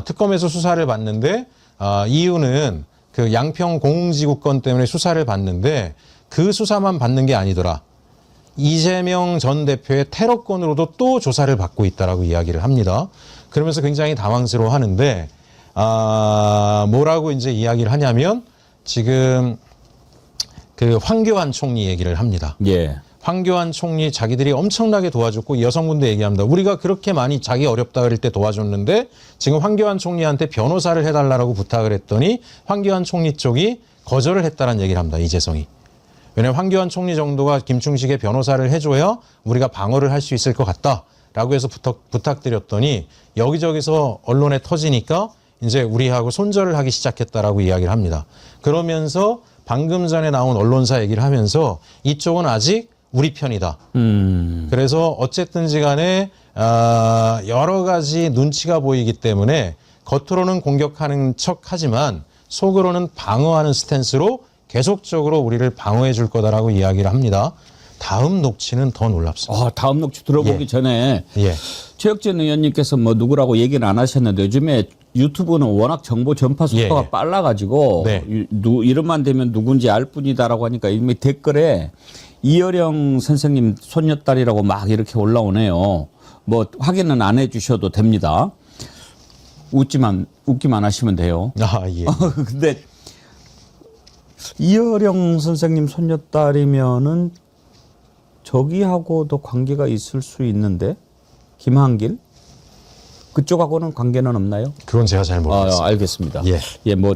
특검에서 수사를 받는데 이유는 그 양평 공흥지구권 때문에 수사를 받는데 그 수사만 받는 게 아니더라. 이재명 전 대표의 테러건으로도 또 조사를 받고 있다라고 이야기를 합니다. 그러면서 굉장히 당황스러워 하는데, 뭐라고 이제 이야기를 하냐면, 지금 그 황교안 총리 얘기를 합니다. 예. 황교안 총리 자기들이 엄청나게 도와줬고 여성분도 얘기합니다. 우리가 그렇게 많이 자기 어렵다 그럴 때 도와줬는데 지금 황교안 총리한테 변호사를 해달라고 부탁을 했더니 황교안 총리 쪽이 거절을 했다는 얘기를 합니다. 이재성이. 왜냐하면 황교안 총리 정도가 김충식의 변호사를 해줘야 우리가 방어를 할 수 있을 것 같다라고 해서 부탁드렸더니 여기저기서 언론에 터지니까 이제 우리하고 손절을 하기 시작했다라고 이야기를 합니다. 그러면서 방금 전에 나온 언론사 얘기를 하면서 이쪽은 아직 우리 편이다. 그래서 어쨌든지 간에 여러 가지 눈치가 보이기 때문에 겉으로는 공격하는 척하지만 속으로는 방어하는 스탠스로 계속적으로 우리를 방어해 줄 거다라고 이야기를 합니다. 다음 녹취는 더 놀랍습니다. 다음 녹취 들어보기 전에 최혁진 의원님께서 뭐 누구라고 얘기는 안 하셨는데 요즘에 유튜브는 워낙 정보 전파 속도가 빨라가지고 이름만 되면 누군지 알 뿐이다라고 하니까 이미 댓글에 이어령 선생님 손녀딸이라고 막 이렇게 올라오네요. 뭐 확인은 안 해주셔도 됩니다. 웃기만 하시면 돼요. 아, 예. 근데 이어령 선생님 손녀딸이면은 저기하고도 관계가 있을 수 있는데 김한길 그쪽하고는 관계는 없나요? 그건 제가 잘 모르겠습니다. 알겠습니다. 예. 예, 뭐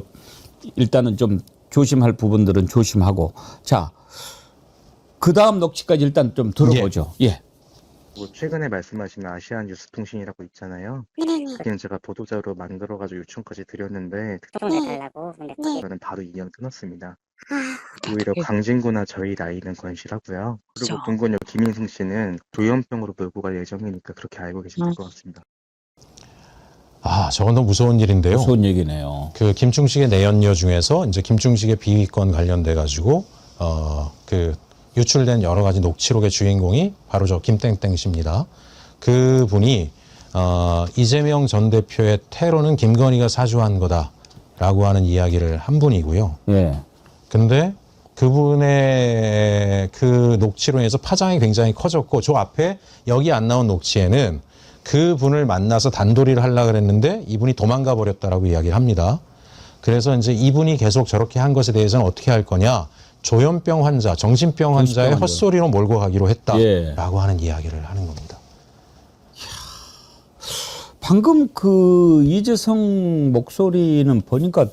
일단은 좀 조심할 부분들은 조심하고 자, 그 다음 녹취까지 일단 좀 들어보죠. 예. 뭐 최근에 말씀하신 아시안 뉴스통신이라고 있잖아요. 네네네. 그냥 제가 보도자료 만들어가지고 요청까지 드렸는데 네. 특종해달라고 네. 저는 바로 인연 끊었습니다. 아, 오히려 광진구나 저희 라인은 건실하고요. 그리고 그렇죠. 동근역 김인승 씨는 조현병으로 몰고 갈 예정이니까 그렇게 알고 계시면 될 것 같습니다. 아, 저건 너무 무서운 일인데요. 무서운 얘기네요. 그 김충식의 내연녀 중에서 이제 김충식의 비위권 관련돼 가지고 그 유출된 여러 가지 녹취록의 주인공이 바로 저 김땡땡 씨입니다. 그 분이 이재명 전 대표의 테러는 김건희가 사주한 거다라고 하는 이야기를 한 분이고요. 예. 근데 그분의 그 녹취로 인해서 파장이 굉장히 커졌고 저 앞에 여기 안 나온 녹취에는 그분을 만나서 단도리를 하려고 그랬는데 이분이 도망가 버렸다라고 이야기를 합니다. 그래서 이제 이분이 계속 저렇게 한 것에 대해서는 어떻게 할 거냐. 조현병 환자, 정신병 환자의 환자. 헛소리로 몰고 가기로 했다라고 예. 하는 이야기를 하는 겁니다. 방금 그 이재성 목소리는 보니까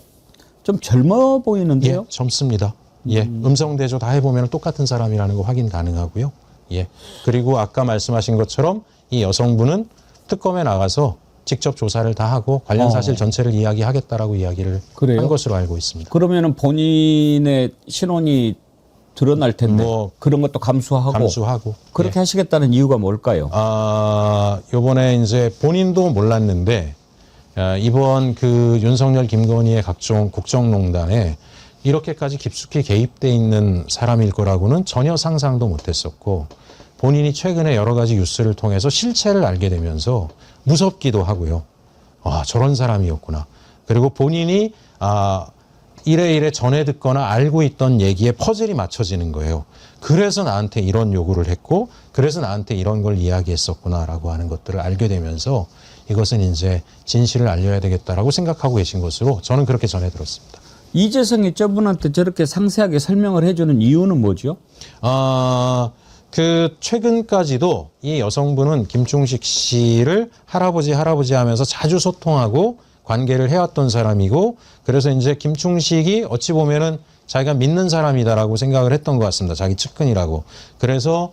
좀 젊어 보이는데요. 예, 젊습니다. 예, 음성 대조 다 해보면 똑같은 사람이라는 거 확인 가능하고요. 예, 그리고 아까 말씀하신 것처럼 이 여성분은 특검에 나가서 직접 조사를 다 하고 관련 사실 전체를 이야기하겠다라고 이야기를 그래요? 한 것으로 알고 있습니다. 그러면은 본인의 신원이 드러날 텐데 뭐 그런 것도 감수하고 그렇게 예. 하시겠다는 이유가 뭘까요? 요번에 이제 본인도 몰랐는데 이번 그 윤석열 김건희의 각종 국정농단에 이렇게까지 깊숙이 개입돼 있는 사람일 거라고는 전혀 상상도 못했었고 본인이 최근에 여러 가지 뉴스를 통해서 실체를 알게 되면서 무섭기도 하고요. 아, 저런 사람이었구나. 그리고 본인이 이래 전해 듣거나 알고 있던 얘기에 퍼즐이 맞춰지는 거예요. 그래서 나한테 이런 요구를 했고 그래서 나한테 이런 걸 이야기했었구나라고 하는 것들을 알게 되면서 이것은 이제 진실을 알려야 되겠다라고 생각하고 계신 것으로 저는 그렇게 전해 들었습니다. 이재성이 저분한테 저렇게 상세하게 설명을 해주는 이유는 뭐죠? 그 최근까지도 이 여성분은 김충식 씨를 할아버지 하면서 자주 소통하고 관계를 해왔던 사람이고 그래서 이제 김충식이 어찌 보면은 자기가 믿는 사람이다라고 생각을 했던 것 같습니다. 자기 측근이라고. 그래서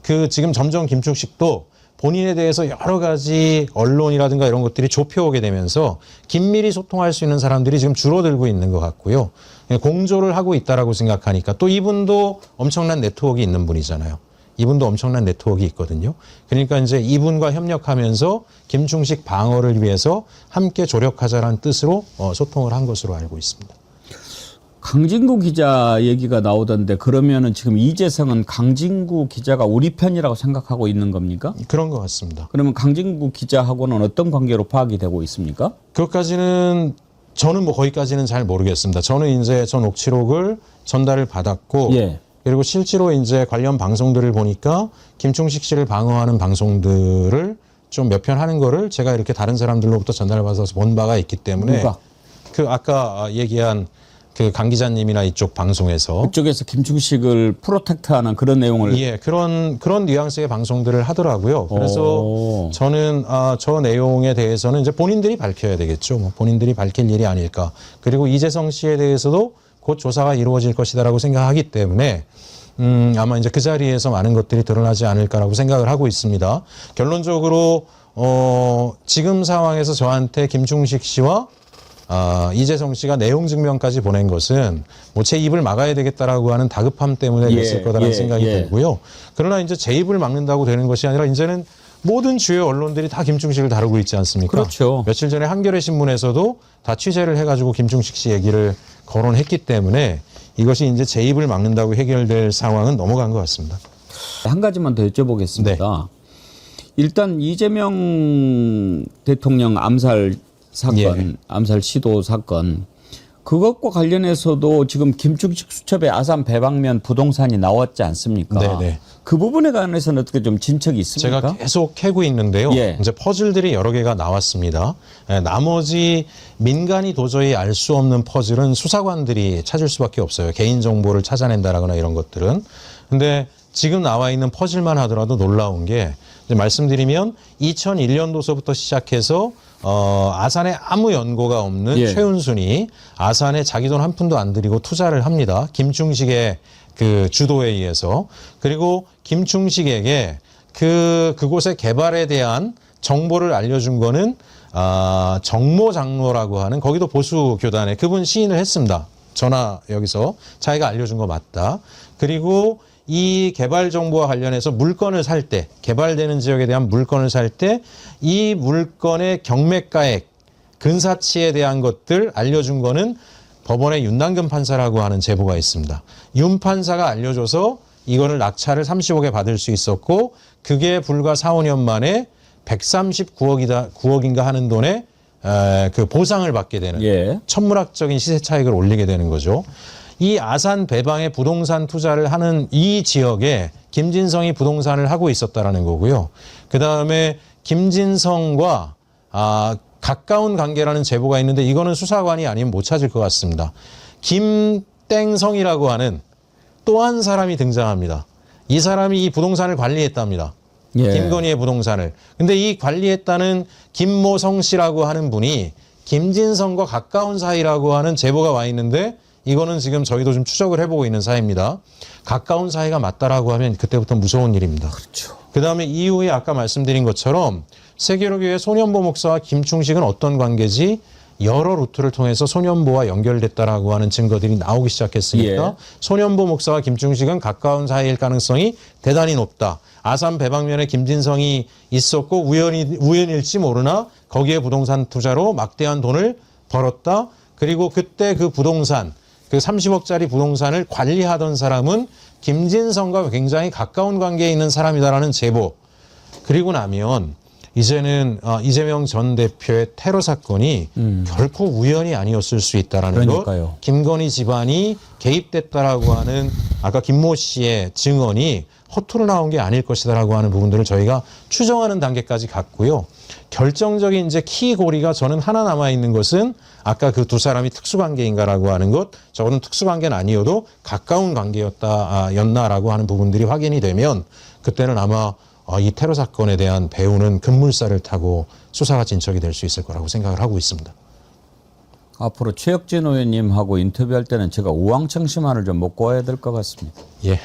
그 지금 점점 김충식도 본인에 대해서 여러 가지 언론이라든가 이런 것들이 좁혀오게 되면서 긴밀히 소통할 수 있는 사람들이 지금 줄어들고 있는 것 같고요. 공조를 하고 있다라고 생각하니까 또 이분도 엄청난 네트워크가 있는 분이잖아요. 이분도 엄청난 네트워크가 있거든요. 그러니까 이제 이분과 협력하면서 김충식 방어를 위해서 함께 조력하자라는 뜻으로 소통을 한 것으로 알고 있습니다. 강진구 기자 얘기가 나오던데 그러면은 지금 이재성은 강진구 기자가 우리 편이라고 생각하고 있는 겁니까? 그런 것 같습니다. 그러면 강진구 기자하고는 어떤 관계로 파악이 되고 있습니까? 그것까지는 저는 뭐 거기까지는 잘 모르겠습니다. 저는 이제 저 녹취록을 전달을 받았고 예. 그리고 실제로 이제 관련 방송들을 보니까 김충식 씨를 방어하는 방송들을 좀 몇 편 하는 거를 제가 이렇게 다른 사람들로부터 전달받아서 본 바가 있기 때문에 누가? 그 아까 얘기한 그 강 기자님이나 이쪽 방송에서 그쪽에서 김충식을 프로텍트하는 그런 내용을 예 그런 뉘앙스의 방송들을 하더라고요. 그래서 저는 저 내용에 대해서는 이제 본인들이 밝혀야 되겠죠. 뭐 본인들이 밝힐 일이 아닐까. 그리고 이재성 씨에 대해서도 곧 조사가 이루어질 것이다라고 생각하기 때문에 아마 이제 그 자리에서 많은 것들이 드러나지 않을까라고 생각을 하고 있습니다. 결론적으로 지금 상황에서 저한테 김충식 씨와 이재성 씨가 내용 증명까지 보낸 것은 뭐 제 입을 막아야 되겠다라고 하는 다급함 때문에 그랬을 거다라는 생각이 들고요. 그러나 이제 제 입을 막는다고 되는 것이 아니라 이제는 모든 주요 언론들이 다 김충식을 다루고 있지 않습니까? 그렇죠. 며칠 전에 한겨레 신문에서도 다 취재를 해가지고 김충식 씨 얘기를 거론했기 때문에 이것이 이제 제 입을 막는다고 해결될 상황은 넘어간 것 같습니다. 한 가지만 더 여쭤보겠습니다. 일단 이재명 대통령 암살 사건, 암살 시도 사건 그것과 관련해서도 지금 김충식 수첩에 아산 배방면 부동산이 나왔지 않습니까? 네네. 그 부분에 관해서는 어떻게 좀 진척이 있습니까? 제가 계속 캐고 있는데요. 예. 이제 퍼즐들이 여러 개가 나왔습니다. 나머지 민간이 도저히 알 수 없는 퍼즐은 수사관들이 찾을 수밖에 없어요. 개인 정보를 찾아낸다라거나 이런 것들은. 근데 지금 나와 있는 퍼즐만 하더라도 놀라운 게 이제 말씀드리면 2001년도서부터 시작해서 아산에 아무 연고가 없는 예. 최은순이 아산에 자기 돈 한 푼도 안 들이고 투자를 합니다. 김충식의 그 주도에 의해서. 그리고 김충식에게 그곳의 개발에 대한 정보를 알려준 거는 정모 장로라고 하는 거기도 보수 교단에 그분 시인을 했습니다. 전화 여기서 자기가 알려준 거 맞다. 그리고 이 개발 정보와 관련해서 물건을 살 때, 개발되는 지역에 대한 물건을 살 때 이 물건의 경매가액, 근사치에 대한 것들 알려준 거는 법원의 윤남근 판사라고 하는 제보가 있습니다. 윤 판사가 알려줘서 이거를 낙찰을 30억에 받을 수 있었고 그게 불과 4, 5년 만에 139억인가 하는 돈에 그 보상을 받게 되는 예. 천문학적인 시세 차익을 올리게 되는 거죠. 이 아산 배방에 부동산 투자를 하는 이 지역에 김진성이 부동산을 하고 있었다라는 거고요. 그다음에 김진성과 가까운 관계라는 제보가 있는데 이거는 수사관이 아니면 못 찾을 것 같습니다. 김땡성이라고 하는 또 한 사람이 등장합니다. 이 사람이 이 부동산을 관리했답니다. 예. 김건희의 부동산을. 근데 이 관리했다는 김모성 씨라고 하는 분이 김진성과 가까운 사이라고 하는 제보가 와 있는데 이거는 지금 저희도 좀 추적을 해보고 있는 사이입니다. 가까운 사이가 맞다라고 하면 그때부터 무서운 일입니다. 그렇죠. 그다음에 이후에 아까 말씀드린 것처럼 세계로교회 소년보 목사와 김충식은 어떤 관계지? 여러 루트를 통해서 소년보와 연결됐다라고 하는 증거들이 나오기 시작했으니까 예. 소년보 목사와 김충식은 가까운 사이일 가능성이 대단히 높다. 아산 배방면에 김진성이 있었고 우연일지 모르나 거기에 부동산 투자로 막대한 돈을 벌었다. 그리고 그때 그 부동산, 그 30억짜리 부동산을 관리하던 사람은 김진성과 굉장히 가까운 관계에 있는 사람이다라는 제보. 그리고 나면 이제는 이재명 전 대표의 테러 사건이 결코 우연이 아니었을 수 있다라는 그러니까요. 것. 김건희 집안이 개입됐다라고 하는 아까 김모 씨의 증언이 허투루 나온 게 아닐 것이다라고 하는 부분들을 저희가 추정하는 단계까지 갔고요. 결정적인 이제 키고리가 저는 하나 남아 있는 것은 아까 그 두 사람이 특수관계인가라고 하는 것, 저거는 특수관계는 아니어도 가까운 관계였나라고 하는 부분들이 확인이 되면 그때는 아마 이 테러 사건에 대한 배후는 급물살을 타고 수사가 진척이 될 수 있을 거라고 생각을 하고 있습니다. 앞으로 최혁진 의원님하고 인터뷰할 때는 제가 우왕청 심한을 좀 먹고 와야 될 것 같습니다. 예,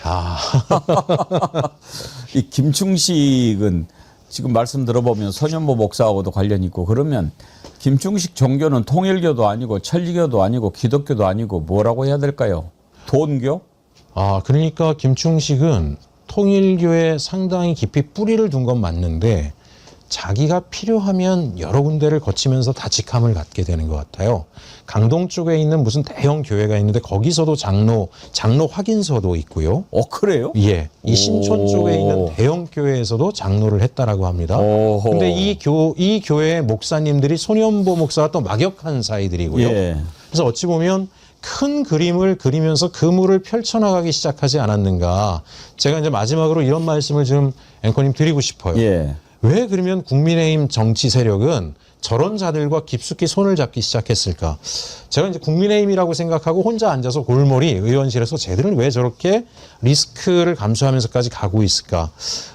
이 김충식은 지금 말씀 들어보면 소년보 목사하고도 관련이 있고 그러면 김충식 종교는 통일교도 아니고 천리교도 아니고 기독교도 아니고 뭐라고 해야 될까요? 돈교? 그러니까 김충식은 통일교에 상당히 깊이 뿌리를 둔 건 맞는데 자기가 필요하면 여러 군데를 거치면서 다 직함을 갖게 되는 것 같아요. 강동 쪽에 있는 무슨 대형 교회가 있는데 거기서도 장로 확인서도 있고요. 그래요? 예. 이 신촌 쪽에 있는 대형 교회에서도 장로를 했다라고 합니다. 근데 이 교회의 목사님들이 소년보 목사와 또 막역한 사이들이고요. 예. 그래서 어찌 보면 큰 그림을 그리면서 그물을 펼쳐나가기 시작하지 않았는가. 제가 이제 마지막으로 이런 말씀을 좀 앵커님 드리고 싶어요. 예. 왜 그러면 국민의힘 정치 세력은 저런 자들과 깊숙이 손을 잡기 시작했을까? 제가 이제 국민의힘이라고 생각하고 혼자 앉아서 골머리 의원실에서 쟤들은 왜 저렇게 리스크를 감수하면서까지 가고 있을까?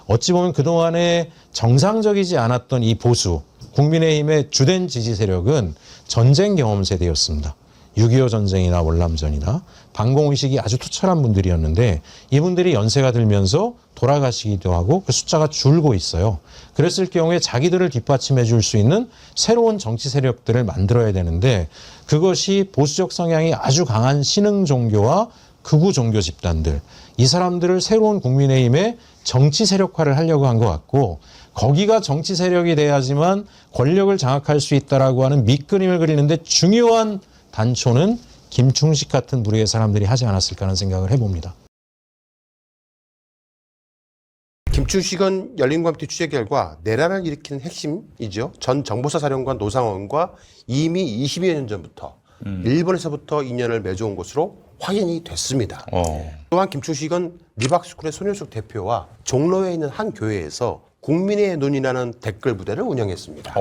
어찌 보면 그동안에 정상적이지 않았던 이 보수, 국민의힘의 주된 지지 세력은 전쟁 경험 세대였습니다. 6.25 전쟁이나 월남전이나 반공의식이 아주 투철한 분들이었는데 이분들이 연세가 들면서 돌아가시기도 하고 그 숫자가 줄고 있어요. 그랬을 경우에 자기들을 뒷받침해 줄 수 있는 새로운 정치 세력들을 만들어야 되는데 그것이 보수적 성향이 아주 강한 신흥 종교와 극우 종교 집단들, 이 사람들을 새로운 국민의힘의 정치 세력화를 하려고 한 것 같고 거기가 정치 세력이 돼야지만 권력을 장악할 수 있다라고 하는 밑그림을 그리는데 중요한 단초는 김충식 같은 부류의 사람들이 하지 않았을까 하는 생각을 해봅니다. 김충식은 열린과학교 취재 결과 내란을 일으키는 핵심이죠. 전 정보사 사령관 노상원과 이미 20여 년 전부터 일본에서부터 인연을 맺어온 것으로 확인이 됐습니다. 또한 김충식은 리박스쿨의 손윤숙 대표와 종로에 있는 한 교회에서 국민의 눈이라는 댓글 부대를 운영했습니다.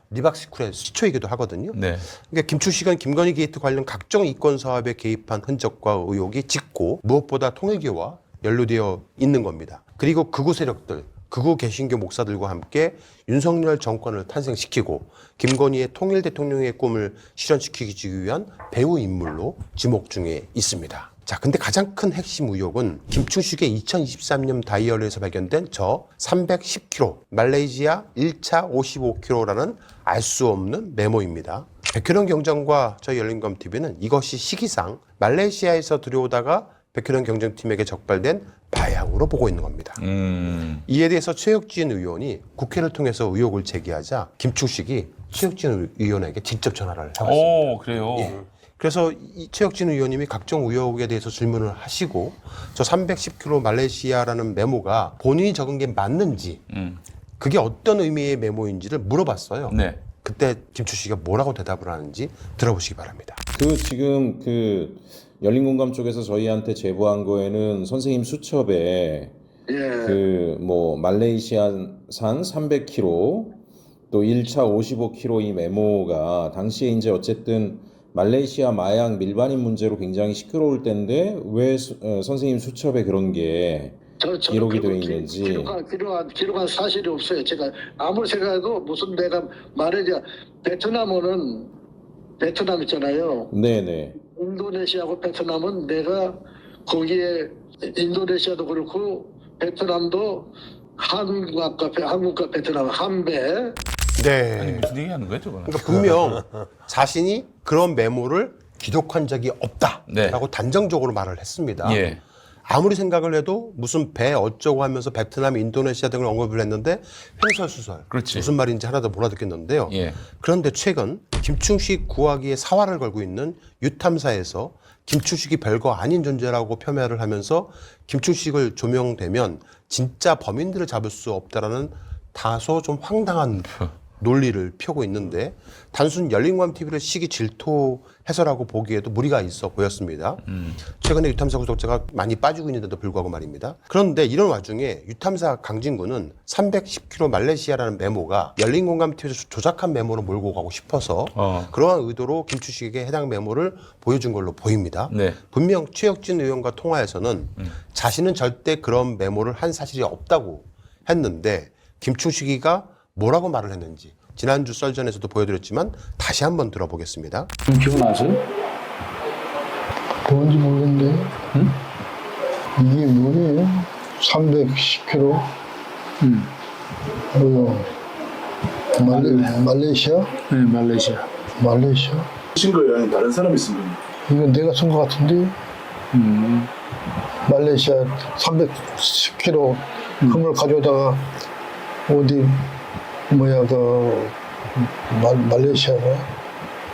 리박스쿨의 시초이기도 하거든요. 네. 그러니까 김충식은 김건희 게이트 관련 각종 이권 사업에 개입한 흔적과 의혹이 짙고 무엇보다 통일교와 연루되어 있는 겁니다. 그리고 극우 세력들, 극우 개신교 목사들과 함께 윤석열 정권을 탄생시키고 김건희의 통일 대통령의 꿈을 실현시키기 위한 배후 인물로 지목 중에 있습니다. 자, 근데 가장 큰 핵심 의혹은 김충식의 2023년 다이어리에서 발견된 저 310kg, 말레이시아 1차 55kg라는 알 수 없는 메모입니다. 백현원 경장과 저희 열린검TV는 이것이 시기상 말레이시아에서 들여오다가 백현원 경정팀에게 적발된 마약으로 보고 있는 겁니다. 이에 대해서 최혁진 의원이 국회를 통해서 의혹을 제기하자 김충식이 최혁진 의원에게 직접 전화를 해왔습니다. 그래요? 예. 그래서 이 최혁진 의원님이 각종 의혹에 대해서 질문을 하시고 저 310kg 말레이시아라는 메모가 본인이 적은 게 맞는지 그게 어떤 의미의 메모인지를 물어봤어요. 네. 그때 김충식이 뭐라고 대답을 하는지 들어보시기 바랍니다. 지금 열린공감 쪽에서 저희한테 제보한 거에는 선생님 수첩에 말레이시아산 300kg 또 1차 55kg 이 메모가 당시에 이제 어쨌든 말레이시아 마약 밀반입 문제로 굉장히 시끄러울 때인데 왜 선생님 수첩에 그런 게 기록이 되어 있는지. 기록한 사실이 없어요. 제가 아무리 생각해도 무슨 내가 말하자 베트남 있잖아요. 네네. 인도네시아하고 베트남은 내가 거기에 인도네시아도 그렇고 베트남도 한국과 베트남 한배. 네. 아니 무슨 얘기하는 거예요, 저거는? 그러니까 분명 자신이 그런 메모를 기록한 적이 없다라고 네. 단정적으로 말을 했습니다. 예. 아무리 생각을 해도 무슨 배 어쩌고 하면서 베트남, 인도네시아 등을 언급을 했는데 횡설수설. 그렇지. 무슨 말인지 하나도 몰라듣겠는데요. 예. 그런데 최근 김충식 구하기에 사활을 걸고 있는 유탐사에서 김충식이 별거 아닌 존재라고 폄하를 하면서 김충식을 조명되면 진짜 범인들을 잡을 수 없다라는 다소 좀 황당한 논리를 펴고 있는데 단순 열린공감TV를 시기 질투해서라고 보기에도 무리가 있어 보였습니다. 최근에 유탐사 구독자가 많이 빠지고 있는데도 불구하고 말입니다. 그런데 이런 와중에 유탐사 강진구는 310kg 말레이시아라는 메모가 열린공감TV에서 조작한 메모로 몰고 가고 싶어서 그러한 의도로 김충식에게 해당 메모를 보여준 걸로 보입니다. 네. 분명 최혁진 의원과 통화에서는 자신은 절대 그런 메모를 한 사실이 없다고 했는데 김충식이가 뭐라고 말을 했는지 지난주 썰전에서도 보여드렸지만 다시 한번 들어보겠습니다. 기억나세요? 뭔지 모르겠는데 이게 뭐예요? 310kg 뭐요? 말레이시아? 네, 말레이시아. 말레이시아? 신 거예요? 아니면 다른 사람이 쓴 거예요? 이건 내가 쓴 것 같은데 말레이시아 310kg 금을 가져다가 어디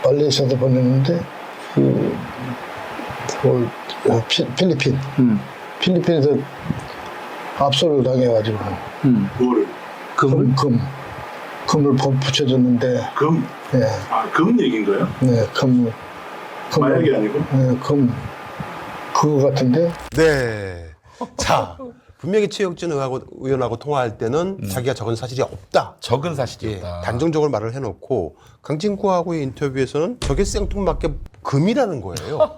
말레이시아도 보냈는데 필리핀에서 압수를 당해가지고 뭐를? 금을 붙여줬는데 금? 예, 금 얘기인가요? 네, 마약이 아니고? 네, 그거 같은데. 네. 자, 분명히 최혁진 의원하고 통화할 때는 자기가 적은 사실이 없다. 적은 사실이었다. 단정적으로 말을 해놓고 강진구하고의 인터뷰에서는 저게 생뚱맞게 금이라는 거예요.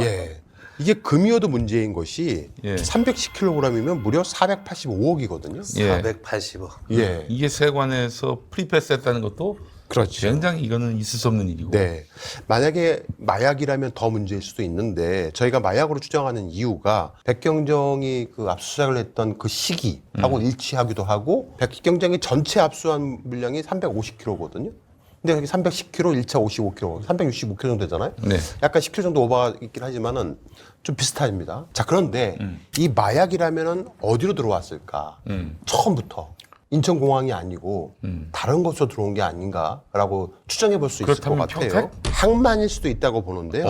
예. 이게 금이어도 문제인 것이 310kg이면 무려 485억이거든요. 예. 480억. 예. 이게 세관에서 프리패스했다는 것도 그렇죠. 굉장히 이거는 있을 수 없는 일이고. 네. 만약에 마약이라면 더 문제일 수도 있는데 저희가 마약으로 추정하는 이유가 백경정이 그 압수수색을 했던 그 시기하고 일치하기도 하고 백경정이 전체 압수한 물량이 350kg거든요. 근데 여기 310kg, 1차 55kg, 365kg 정도 되잖아요. 네. 약간 10kg 정도 오버가 있긴 하지만은 좀 비슷합니다. 자, 그런데 이 마약이라면은 어디로 들어왔을까? 처음부터. 인천공항이 아니고 다른 곳으로 들어온 게 아닌가라고 추정해 볼 수 있을 것 그렇다면 같아요. 평택? 항만일 수도 있다고 보는데요.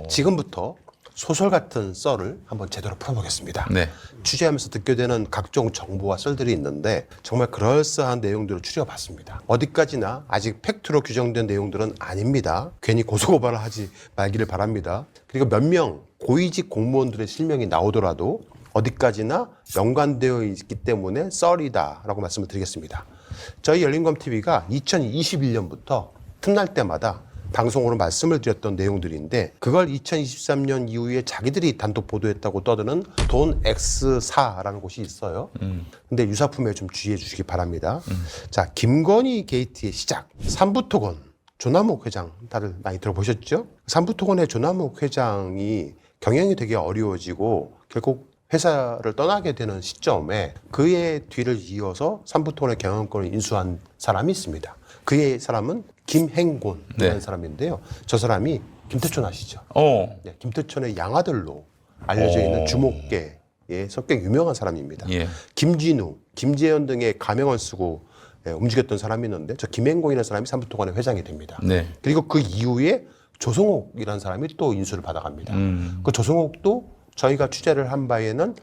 지금부터 소설 같은 썰을 한번 제대로 풀어보겠습니다. 네. 취재하면서 듣게 되는 각종 정보와 썰들이 있는데 정말 그럴싸한 내용들을 추려봤습니다. 어디까지나 아직 팩트로 규정된 내용들은 아닙니다. 괜히 고소고발을 하지 말기를 바랍니다. 그리고 몇 명 고위직 공무원들의 실명이 나오더라도 어디까지나 연관되어 있기 때문에 썰이다라고 말씀을 드리겠습니다. 저희 열린검TV가 2021년부터 틈날 때마다 방송으로 말씀을 드렸던 내용들인데 그걸 2023년 이후에 자기들이 단독 보도했다고 떠드는 돈 X사라는 곳이 있어요. 근데 유사품에 좀 주의해 주시기 바랍니다. 자, 김건희 게이트의 시작. 삼부토건 조남욱 회장 다들 많이 들어보셨죠? 삼부토건의 조남욱 회장이 경영이 되게 어려워지고 결국 회사를 떠나게 되는 시점에 그의 뒤를 이어서 삼부토건의 경영권을 인수한 사람이 있습니다. 그의 사람은 김행곤이라는 네. 사람인데요. 저 사람이 김태촌 아시죠? 어. 네, 김태촌의 양아들로 알려져 있는 주목계에서 꽤 유명한 사람입니다. 예. 김진우, 김재현 등의 가명을 쓰고 움직였던 사람이 있는데 저 김행곤이라는 사람이 삼부토건의 회장이 됩니다. 네. 그리고 그 이후에 조성옥이라는 사람이 또 인수를 받아갑니다. 그 조성옥도 저희가 취재를 한 바에는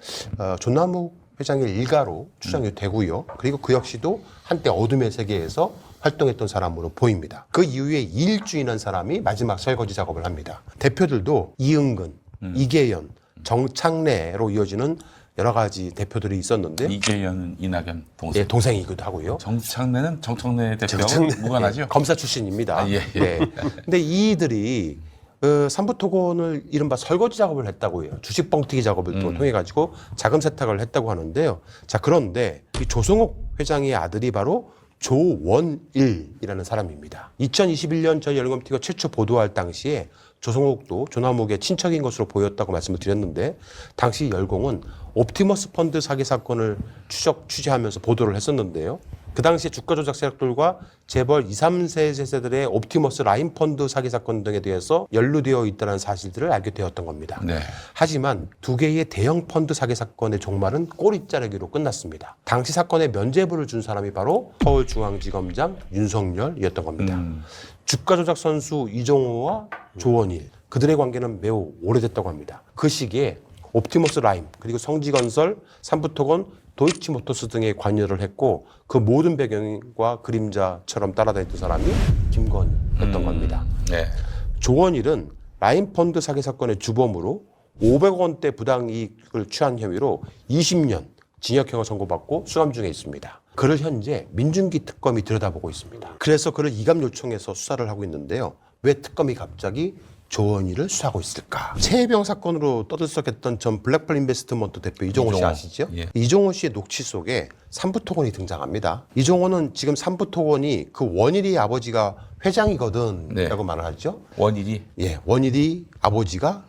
조남욱 회장의 일가로 추정이 되고요. 그리고 그 역시도 한때 어둠의 세계에서 활동했던 사람으로 보입니다. 그 이후에 이일주이라는 사람이 마지막 설거지 작업을 합니다. 대표들도 이응근, 이계연, 정창래로 이어지는 여러 가지 대표들이 있었는데 이계연은 이낙연 동생. 예, 동생이기도 하고요. 정창래는 정청래 대표하고 무관하죠? 예, 검사 출신입니다. 아, 예, 예. 네. 근데 이들이 삼부토건을 이른바 설거지 작업을 했다고 해요. 주식 뻥튀기 작업을 또 통해 가지고 자금 세탁을 했다고 하는데요. 자, 그런데 이 조성옥 회장의 아들이 바로 조원일이라는 사람입니다. 2021년 저희 열린검TV가 최초 보도할 당시에 조성옥도 조남욱의 친척인 것으로 보였다고 말씀을 드렸는데 당시 열공은 옵티머스 펀드 사기 사건을 취재하면서 보도를 했었는데요. 그 당시에 주가 조작 세력들과 재벌 2, 3세 세대들의 옵티머스 라인 펀드 사기 사건 등에 대해서 연루되어 있다는 사실들을 알게 되었던 겁니다. 네. 하지만 두 개의 대형 펀드 사기 사건의 종말은 꼬리 자르기로 끝났습니다. 당시 사건에 면죄부를 준 사람이 바로 서울중앙지검장 윤석열이었던 겁니다. 주가 조작 선수 이종호와 조원일, 그들의 관계는 매우 오래됐다고 합니다. 그 시기에 옵티머스 라임, 그리고 성지건설, 삼부토건, 도이치모터스 등에 관여를 했고 그 모든 배경과 그림자처럼 따라다녔던 사람이 김건희였던 겁니다. 네. 조원일은 라인펀드 사기 사건의 주범으로 500억 원대 부당이익을 취한 혐의로 20년 징역형을 선고받고 수감 중에 있습니다. 그를 현재 민중기 특검이 들여다보고 있습니다. 그래서 그를 이감 요청해서 수사를 하고 있는데요. 왜 특검이 갑자기 조원일을 수사하고 있을까? 최혜병 사건으로 떠들썩했던 전 블랙펄 인베스트먼트 대표 이종호 씨 이종호. 아시죠? 예. 이종호 씨의 녹취 속에 삼부토건이 등장합니다. 이종호는 지금 삼부토건이 그 원일이 아버지가 회장이거든 네. 라고 말을 하죠. 원일이 예, 원일이 아버지가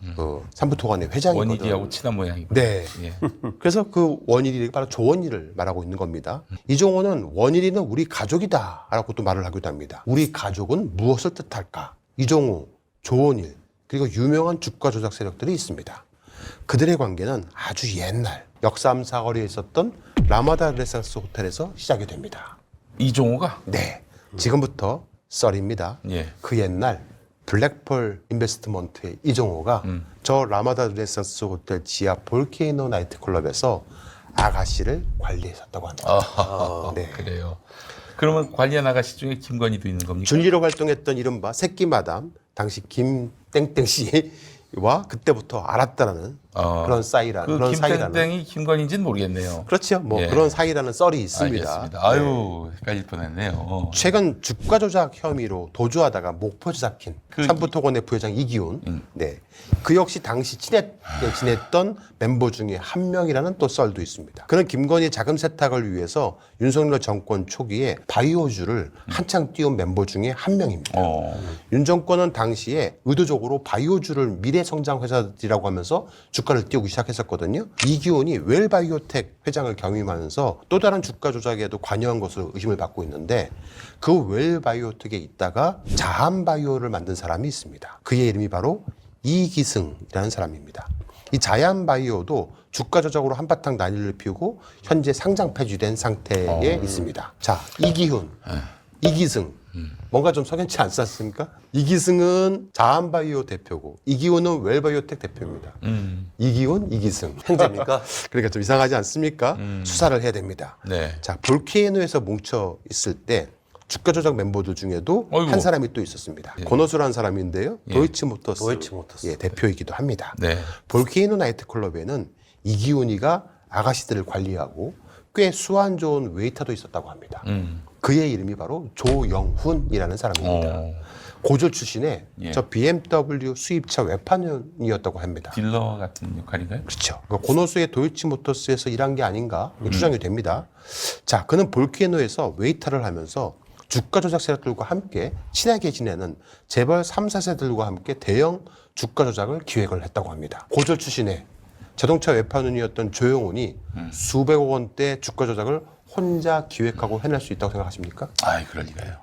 삼부토건의 회장이거든. 원일이하고 친한 모양이고. 네. 예. 그래서 그 원일이 바로 조원일을 말하고 있는 겁니다. 이종호는 원일이는 우리 가족이다라고 또 말을 하기도 합니다. 우리 가족은 무엇을 뜻할까? 이종호, 조원일, 그리고 유명한 주가 조작 세력들이 있습니다. 그들의 관계는 아주 옛날 역삼 사거리에 있었던 라마다 르네상스 호텔에서 시작이 됩니다. 이종호가? 네, 지금부터 썰입니다. 예. 그 옛날 블랙펄 인베스트먼트의 이종호가 저 라마다 르네상스 호텔 지하 볼케이노 나이트클럽에서 아가씨를 관리했었다고 합니다. 아, 네. 그래요. 그러면 관리한 아가씨 중에 김건희도 있는 겁니까? 줄리로 활동했던 이른바 새끼마담 당시 김땡땡 씨와 그때부터 알았다는 그런 사이라는 그 그런 사이라는 김땡땡이 김건희인지는 모르겠네요. 그렇죠. 뭐 예. 그런 사이라는 썰이 있습니다. 알겠습니다. 아유, 헷갈릴 뻔했네요. 최근 주가 조작 혐의로 도주하다가 목포에 잡힌 그 삼부토건의 부회장 이기훈, 네, 그 역시 당시 친했게 지냈던 멤버 중에 한 명이라는 또 썰도 있습니다. 그는 김건희 자금 세탁을 위해서 윤석열 정권 초기에 바이오주를 한창 띄운 멤버 중에 한 명입니다. 윤 정권은 당시에 의도적으로 바이오주를 미래 성장 회사들이라고 하면서 주가를 띄우기 시작했었거든요. 이기훈이 웰바이오텍 회장을 겸임하면서 또 다른 주가 조작에도 관여한 것으로 의심을 받고 있는데 그 웰바이오텍에 있다가 자한바이오를 만든 사람이 있습니다. 그의 이름이 바로 이기승이라는 사람입니다. 이 자한바이오도 주가 조작으로 한바탕 난리를 피우고 현재 상장 폐지된 상태에 있습니다. 자, 이기훈, 이기승, 뭔가 좀 석연치 않지 않습니까? 이기승은 자한바이오 대표고 이기훈은 웰바이오텍 대표입니다. 이기훈, 이기승. 형제입니까? 그러니까 좀 이상하지 않습니까? 수사를 해야 됩니다. 네. 자, 볼케이노에서 뭉쳐 있을 때 주가 조작 멤버들 중에도 어이구. 한 사람이 또 있었습니다. 예. 권호수라는 사람인데요. 예. 도이치모터스 도이치모터스. 예, 대표이기도 합니다. 네. 볼케이노 나이트클럽에는 이기훈이가 아가씨들을 관리하고 꽤 수완 좋은 웨이터도 있었다고 합니다. 그의 이름이 바로 조영훈이라는 사람입니다. 고졸 출신의 예. 저 BMW 수입차 외판원이었다고 합니다. 딜러 같은 역할인가요? 그렇죠. 그러니까 고노스의 도이치모터스에서 일한 게 아닌가 추정이 됩니다. 자, 그는 볼케이노에서 웨이터를 하면서 주가 조작 세력들과 함께 친하게 지내는 재벌 3, 4세들과 함께 대형 주가 조작을 기획을 했다고 합니다. 고졸 출신의 자동차 외판원이었던 조영훈이 수백억 원대 주가 조작을 혼자 기획하고 해낼 수 있다고 생각하십니까? 아이, 그럴 리가요.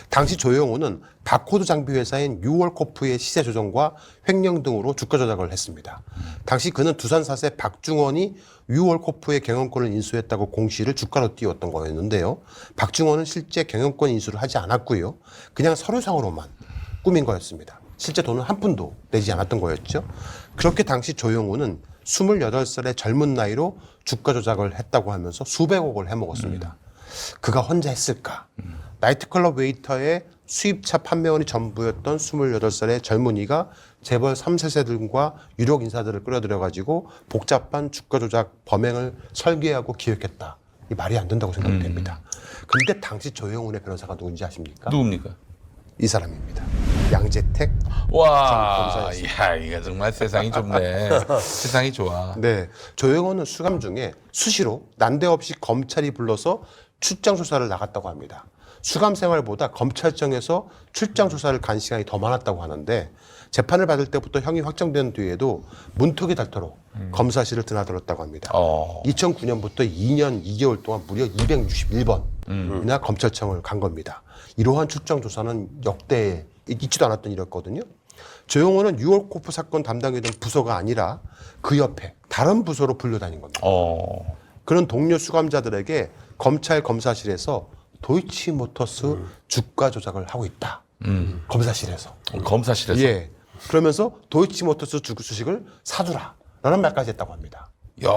당시 조영훈은 바코드 장비 회사인 유월코프의 시세 조정과 횡령 등으로 주가 조작을 했습니다. 당시 그는 두산 사세 박중원이 유월코프의 경영권을 인수했다고 공시를 주가로 띄웠던 거였는데요. 박중원은 실제 경영권 인수를 하지 않았고요. 그냥 서류상으로만 꾸민 거였습니다. 실제 돈은 한 푼도 내지 않았던 거였죠. 그렇게 당시 조영훈은 28살의 젊은 나이로 주가 조작을 했다고 하면서 수백억을 해먹었습니다. 그가 혼자 했을까? 나이트클럽 웨이터의 수입차 판매원이 전부였던 28살의 젊은이가 재벌 3세들과 유력 인사들을 끌어들여가지고 복잡한 주가 조작 범행을 설계하고 기획했다. 이 말이 안 된다고 생각됩니다. 그런데 당시 조영훈의 변호사가 누군지 아십니까? 누굽니까? 이 사람입니다. 양재택 와, 검사였습니다. 야, 이거 정말 세상이 좁네. 세상이 좋아. 네, 조영훈은 수감 중에 수시로 난데없이 검찰이 불러서 출장 조사를 나갔다고 합니다. 수감 생활보다 검찰청에서 출장 조사를 간 시간이 더 많았다고 하는데 재판을 받을 때부터 형이 확정된 뒤에도 문턱이 닳도록 검사실을 드나들었다고 합니다. 2009년부터 2년 2개월 동안 무려 261번이나 검찰청을 간 겁니다. 이러한 출장 조사는 역대에 있지도 않았던 일이었거든요. 조영훈은 유월코프 사건 담당이던 부서가 아니라 그 옆에 다른 부서로 불려다닌 겁니다. 그런 동료 수감자들에게 검찰 검사실에서 도이치모터스 주가 조작을 하고 있다. 검사실에서. 검사실에서? 예. 그러면서 도이치모터스 주식을 사두라. 라는 말까지 했다고 합니다. 야,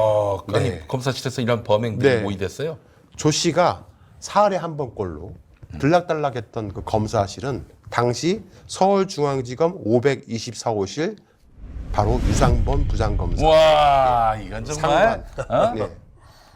아니 네. 검사실에서 이런 범행들이 네. 모의됐어요? 조 씨가 사흘에 한 번꼴로 들락달락했던 그 검사실은 당시 서울중앙지검 524호실 바로 유상범 부장검사 와, 이건 정말 상관 네,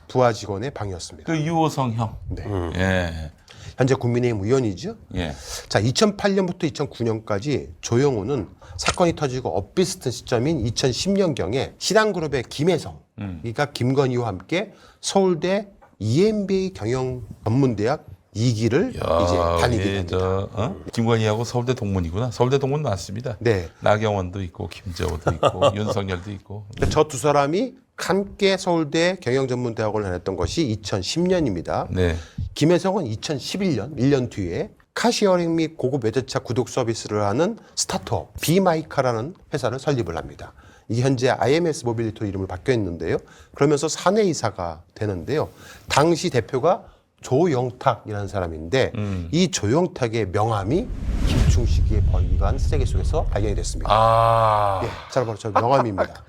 부하 직원의 방이었습니다. 그 유호성 형. 네. 예. 현재 국민의힘 의원이죠. 예. 자, 2008년부터 2009년까지 조영훈은 사건이 터지고 엇비슷한 시점인 2010년경에 신한그룹의 김혜성, 그러니까 김건희와 함께 서울대 EMBA 경영전문대학 2기를 이제 다니게 됩니다. 김건희하고 서울대 동문이구나. 서울대 동문 맞습니다. 네. 나경원도 있고 김재호도 있고 윤석열도 있고. 저 두 사람이 함께 서울대 경영전문대학원을 다녔던 것이 2010년입니다. 네. 김혜성은 2011년, 1년 뒤에 카시어링 및 고급 외제차 구독 서비스를 하는 스타트업 비마이카라는 회사를 설립을 합니다. 이게 현재 IMS 모빌리티로 이름을 바뀌어 있는데요. 그러면서 사내이사가 되는데요. 당시 대표가 조영탁이라는 사람인데 이 조영탁의 명함이 김충식의 번기관 쓰레기 속에서 발견이 됐습니다. 아. 예, 잘 바로 저 명함입니다.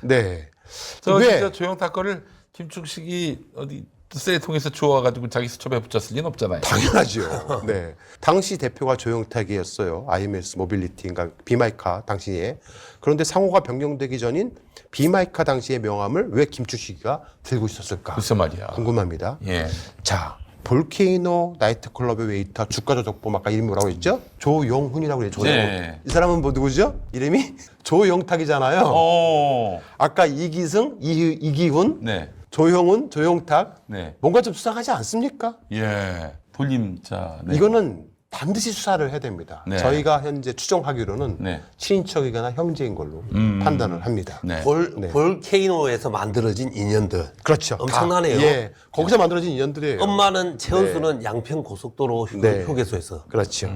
네. 저 왜? 진짜 조영탁 거를 김충식이 어디 쓰레기통에서 주워가지고 자기 수첩에 붙였을 리는 없잖아요. 당연하죠. 네. 당시 대표가 조영탁이었어요. IMS 모빌리티, 그러니까 비마이카 당시에. 그런데 상호가 변경되기 전인 비마이카 당시의 명함을 왜 김충식이가 들고 있었을까? 글쎄 말이야. 궁금합니다. 예. 자, 볼케이노 나이트클럽의 웨이터 주가조작범 아까 이름이 뭐라고 했죠? 조영훈이라고 그랬죠. 네. 이 사람은 뭐 누구죠? 이름이 조영탁이잖아요. 아까 이기승, 이기훈, 네. 조형훈, 조영탁. 네. 뭔가 좀 수상하지 않습니까? 예. 돌림자. 네. 이거는 반드시 수사를 해야 됩니다. 네. 저희가 현재 추정하기로는 네. 친인척이거나 형제인 걸로 판단을 합니다. 네. 볼케이노에서 만들어진 인연들. 그렇죠. 엄청나네요. 예. 거기서 만들어진 인연들이에요. 엄마는 최은수는 양평 고속도로 네. 휴게소에서. 그렇죠.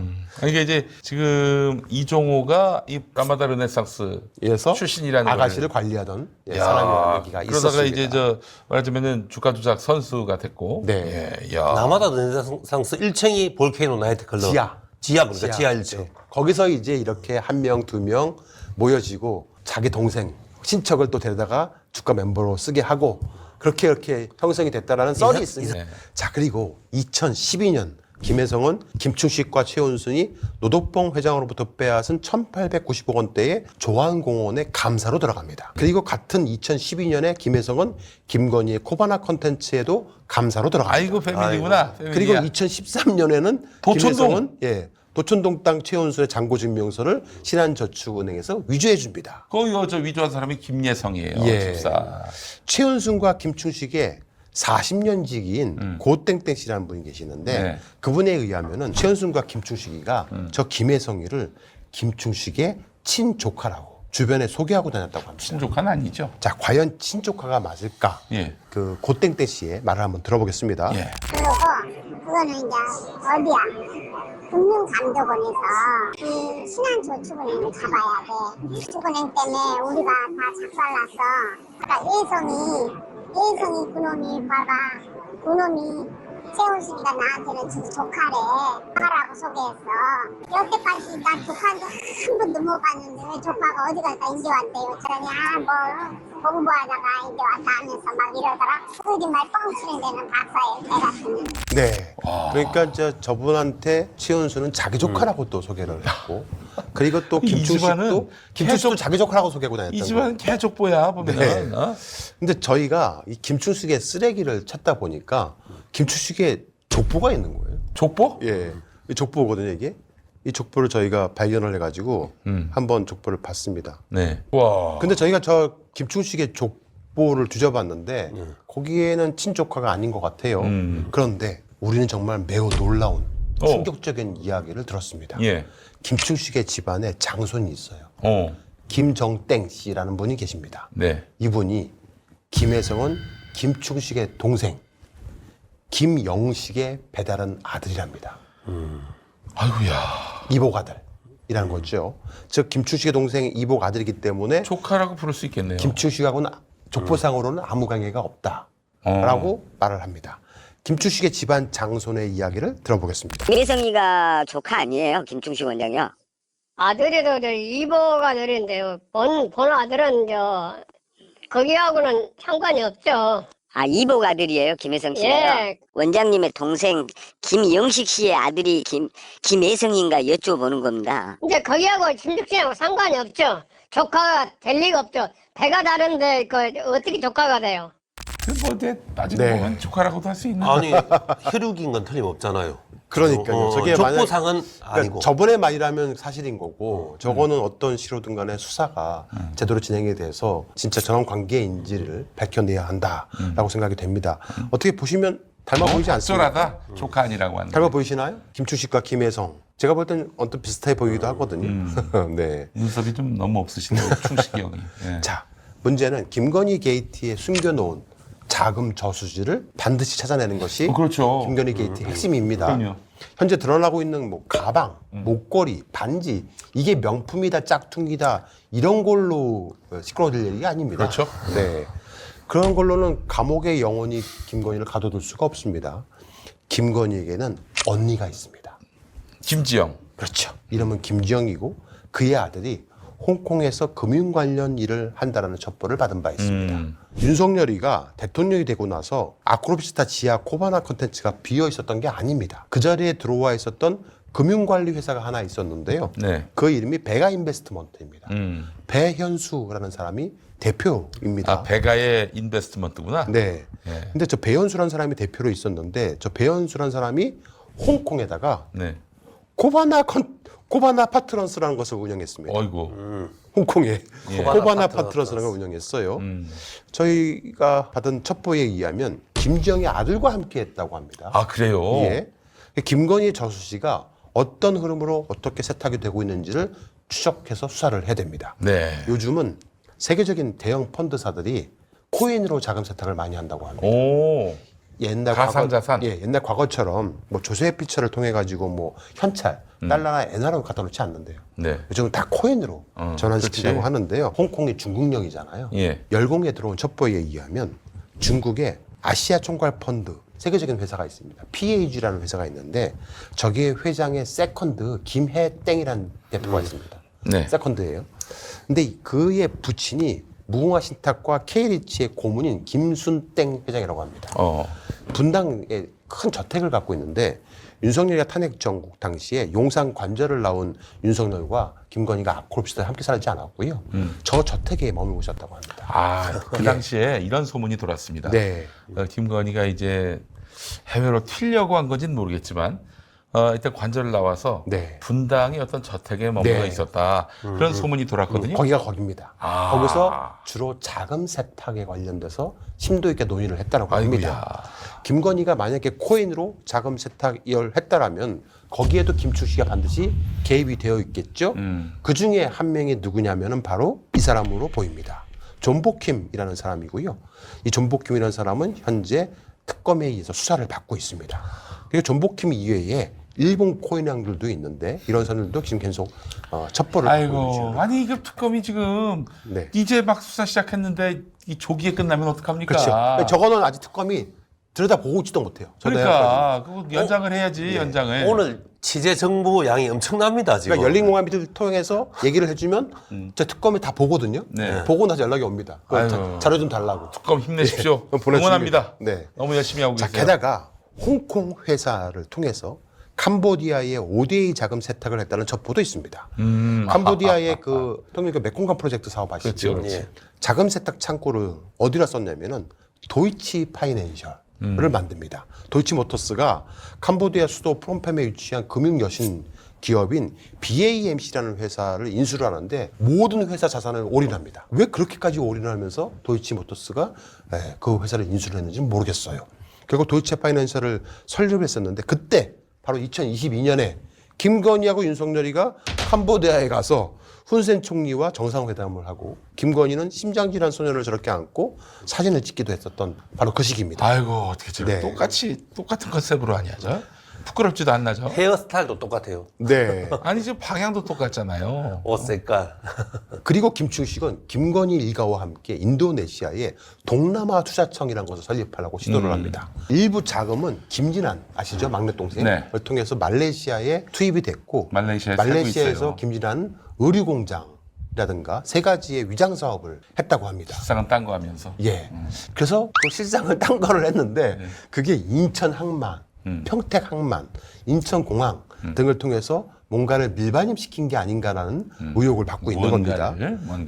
이게 이제 지금 이종호가 이 라마다 르네상스 에서 출신이라는 아가씨를 거를. 관리하던 야, 사람이라는 얘기가 그러다가 있었습니다. 이제 저 말하자면은 주가 조작 선수가 됐고. 네. 예. 야. 남하다 르네상스 1층이 볼케이노 나이트클럽. 지하 그러니까 지하 1층. 네. 거기서 이제 이렇게 한 명, 두 명 모여지고 자기 동생, 친척을 또 데려다가 주가 멤버로 쓰게 하고 그렇게 형성이 됐다라는 썰이 있습니다. 네. 자, 그리고 2012년 김혜성은 김충식과 최은순이 노덕봉 회장으로부터 빼앗은 1,890억 원대의 조한공원의 감사로 들어갑니다. 그리고 같은 2012년에 김혜성은 김건희의 코바나 컨텐츠에도 감사로 들어갑니다. 아이고 패밀리구나. 그리고 2013년에는 도촌동. 김혜성은 도촌동 땅 최은순의 잔고증명서를 신한저축은행에서 위조해 줍니다. 저 위조한 사람이 김예성이에요. 예. 집사. 최은순과 김충식의 40년지기인 고땡땡 씨라는 분이 계시는데 네. 그분에 의하면은 최은순과 김충식이가 저 김혜성이를 김충식의 친조카라고 주변에 소개하고 다녔다고 합니다. 친족한 아니죠. 자, 과연 친조카가 맞을까? 예. 그 고땡땡 씨의 말을 한번 들어보겠습니다. 예. 그리고 그거는 이제 어디야? 금융감독원에서 이 신한저축은행을 잡아야 돼. 저축은행 때문에 우리가 다 작살났어. 그러니까 예성이 그놈이 봐봐. 그놈이 최은순이가 나한테는 지 조카래. 조카라고 소개했어. 여태까지 나 조카한테 한 번도 못 봤는데 왜 조카가 어디 갔다 이제 왔대요. 그러냐 뭐 공부하다가 이제 왔다 하면서 막 이러더라. 거짓말 뻥치는 데는 박사예요. 애 같은. 네. 그러니까 저분한테 최은수는 자기 조카라고 또 소개를 했고, 그리고 또 이 집안은 김충식도 자기 조카라고 소개하고 다녔던 이 집안은 개족보야 보면은. 네. 어? 근데 저희가 이 김충식의 쓰레기를 찾다 보니까 김충식의 족보가 있는 거예요. 족보? 예, 이 족보거든요 이게. 이 족보를 저희가 발견을 해가지고 한번 족보를 봤습니다. 네. 와. 근데 저희가 저 김충식의 족보를 뒤져봤는데 거기에는 친조카가 아닌 것 같아요. 그런데 우리는 정말 매우 놀라운 충격적인 이야기를 들었습니다. 예. 김충식의 집안에 장손이 있어요. 김정땡 씨라는 분이 계십니다. 네. 이분이 김혜성은 김충식의 동생 김영식의 배다른 아들이랍니다. 아이고야. 이복 아들이라는 거죠. 즉 김충식의 동생 이복 아들이기 때문에 조카라고 부를 수 있겠네요. 김충식하고는 족보상으로는 아무 관계가 없다라고 말을 합니다. 김충식의 집안 장손의 이야기를 들어보겠습니다. 김혜성이가 조카 아니에요? 김충식 원장이요? 아들이도 이복 아들인데요. 본 아들은 거기하고는 상관이 없죠. 아, 이복 아들이에요? 김혜성 씨가요? 예. 원장님의 동생 김영식 씨의 아들이 김혜성인가 여쭤보는 겁니다. 이제 거기하고 김죽신하고 상관이 없죠. 조카가 될 리가 없죠. 배가 다른데 어떻게 조카가 돼요? 뭐 따지고 네. 보면 조카라고도 할 수 있는. 아니 혈육인 건 틀림없잖아요. 그러니까요. 저게 만약 족보상은 그러니까 아니고. 저번의 말이라면 사실인 거고 저거는 어떤 시로든 간에 수사가 제대로 진행이 돼서 진짜 저런 관계인지를 밝혀내야 한다라고 생각이 됩니다. 어떻게 보시면 닮아 보이지 않습니까? 적절하다. 조카 아니라고 하는. 닮아 보이시나요? 김충식과 김혜성. 제가 볼 때는 언뜻 비슷해 보이기도 하거든요. 네. 눈썹이 좀 너무 없으시네요. 충식이 형이. 예. 자, 문제는 김건희 게이트에 숨겨놓은 자금 저수지를 반드시 찾아내는 것이 그렇죠. 김건희 게이트의 핵심입니다. 그럼요. 현재 드러나고 있는 뭐 가방, 목걸이, 반지 이게 명품이다, 짝퉁이다 이런 걸로 시끄러워질 얘기가 아닙니다. 그렇죠. 네, 그런 걸로는 감옥에 영원히 김건희를 가둬둘 수가 없습니다. 김건희에게는 언니가 있습니다. 김지영. 그렇죠. 이름은 김지영이고 그의 아들이 홍콩에서 금융 관련 일을 한다라는 첩보를 받은 바 있습니다. 윤석열이가 대통령이 되고 나서 아크로비스타 지하 코바나 컨텐츠가 비어 있었던 게 아닙니다. 그 자리에 들어와 있었던 금융관리 회사가 하나 있었는데요. 네. 그 이름이 베가 인베스트먼트입니다. 배현수라는 사람이 대표입니다. 아, 베가의 인베스트먼트구나. 네. 예. 근데 저 배현수라는 사람이 대표로 있었는데 저 배현수라는 사람이 홍콩에다가 네. 코바나 파트런스라는 것을 운영했습니다. 어이고. 홍콩에 예. 코바나 파트너스라는 걸 운영했어요. 저희가 받은 첩보에 의하면 김지영의 아들과 함께했다고 합니다. 아, 그래요? 예. 김건희 저수지가 어떤 흐름으로 어떻게 세탁이 되고 있는지를 추적해서 수사를 해야 됩니다. 네. 요즘은 세계적인 대형 펀드사들이 코인으로 자금 세탁을 많이 한다고 합니다. 오. 옛날 가상자산. 옛날 과거처럼 뭐 조세의 피처를 통해 가지고 뭐 현찰, 달러나 엔화로 갖다 놓지 않는데요. 네. 요즘은 다 코인으로 전환시킨다고 그렇지. 하는데요. 홍콩이 중국령이잖아요. 예. 열공에 들어온 첩보에 의하면 중국의 아시아 총괄 펀드 세계적인 회사가 있습니다. PAG라는 회사가 있는데 저기에 회장의 세컨드 김혜땡이라는 대표가 있습니다. 네. 세컨드예요. 근데 그의 부친이 무궁화 신탁과 K리치의 고문인 김순땡 회장이라고 합니다. 분당에 큰 저택을 갖고 있는데 윤석열이가 탄핵 정국 당시에 용산 관절을 나온 윤석열과 김건희가 앞코르시대 함께 살지 않았고요. 저 저택에 머물고 있었다고 합니다. 그 당시에 이런 소문이 돌았습니다. 네. 김건희가 이제 해외로 튀려고 한 건지는 모르겠지만 일단 관절을 나와서 네. 분당의 어떤 저택에 머물러 네. 있었다. 그런 소문이 돌았거든요. 거기가 거기입니다. 거기서 주로 자금 세탁에 관련돼서 심도 있게 논의를 했다고 합니다. 김건희가 만약에 코인으로 자금 세탁을 했다라면 거기에도 김충식이 반드시 개입이 되어 있겠죠. 그 중에 한 명이 누구냐면은 바로 이 사람으로 보입니다. 존 복킴이라는 사람이고요. 이 존 복킴이라는 사람은 현재 특검에 의해서 수사를 받고 있습니다. 그리고 존 복킴 이외에 일본 코인왕들도 있는데 이런 사람들도 지금 계속 첩보를 받고 있죠. 아니 이게 특검이 지금 네. 이제 막 수사 시작했는데 이 조기에 끝나면 어떡합니까? 그렇죠. 저거는 아직 특검이 들여다보지도 못해요. 그러니까 그거 연장을 해야지 연장을. 오늘 취재 정보 양이 엄청납니다 지금. 그러니까 열린 공감비를 통해서 얘기를 해주면 저 특검이 다 보거든요. 네. 보고 나서 연락이 옵니다. 자료 좀 달라고. 특검 힘내십시오. 보내줍니다. 응원합니다. 네. 너무 열심히 하고 자, 계세요. 게다가 홍콩 회사를 통해서 캄보디아에 ODA 자금 세탁을 했다는 첩보도 있습니다. 캄보디아의 그 통일 그 메콩강 프로젝트 사업 아시죠? 그렇죠. 예. 자금 세탁 창고를 어디다 썼냐면은 도이치 파이낸셜을 만듭니다. 도이치 모터스가 캄보디아 수도 프롬펜에 위치한 금융 여신 기업인 BAMC라는 회사를 인수를 하는데 모든 회사 자산을 올인합니다. 왜 그렇게까지 올인하면서 도이치 모터스가 그 회사를 인수를 했는지 모르겠어요. 결국 도이치 파이낸셜을 설립을 했었는데 그때 바로 2022년에 김건희하고 윤석열이가 캄보디아에 가서 훈센 총리와 정상회담을 하고 김건희는 심장질환 소년을 저렇게 안고 사진을 찍기도 했었던 바로 그 시기입니다. 아이고 어떻게 저렇게 네. 똑같은 컨셉으로 하냐 저? 부끄럽지도 않나죠? 헤어스타일도 똑같아요. 네. 아니 지금 방향도 똑같잖아요. 옷 색깔. 그리고 김충식은 김건희 일가와 함께 인도네시아에 동남아 투자청이라는 것을 설립하려고 시도를 합니다. 일부 자금은 김진한 아시죠? 막내 동생을 네. 통해서 말레이시아에 투입이 됐고 말레이시아에 살고 말레이시아에서 있어요. 김진한 의류공장이라든가 세 가지의 위장 사업을 했다고 합니다. 시상은 딴 거 하면서. 예. 그래서 그 실상을 딴 거를 했는데 그게 인천 항만, 평택 항만, 인천 공항 등을 통해서 뭔가를 밀반입시킨 게 아닌가라는 의혹을 받고 있는 겁니다.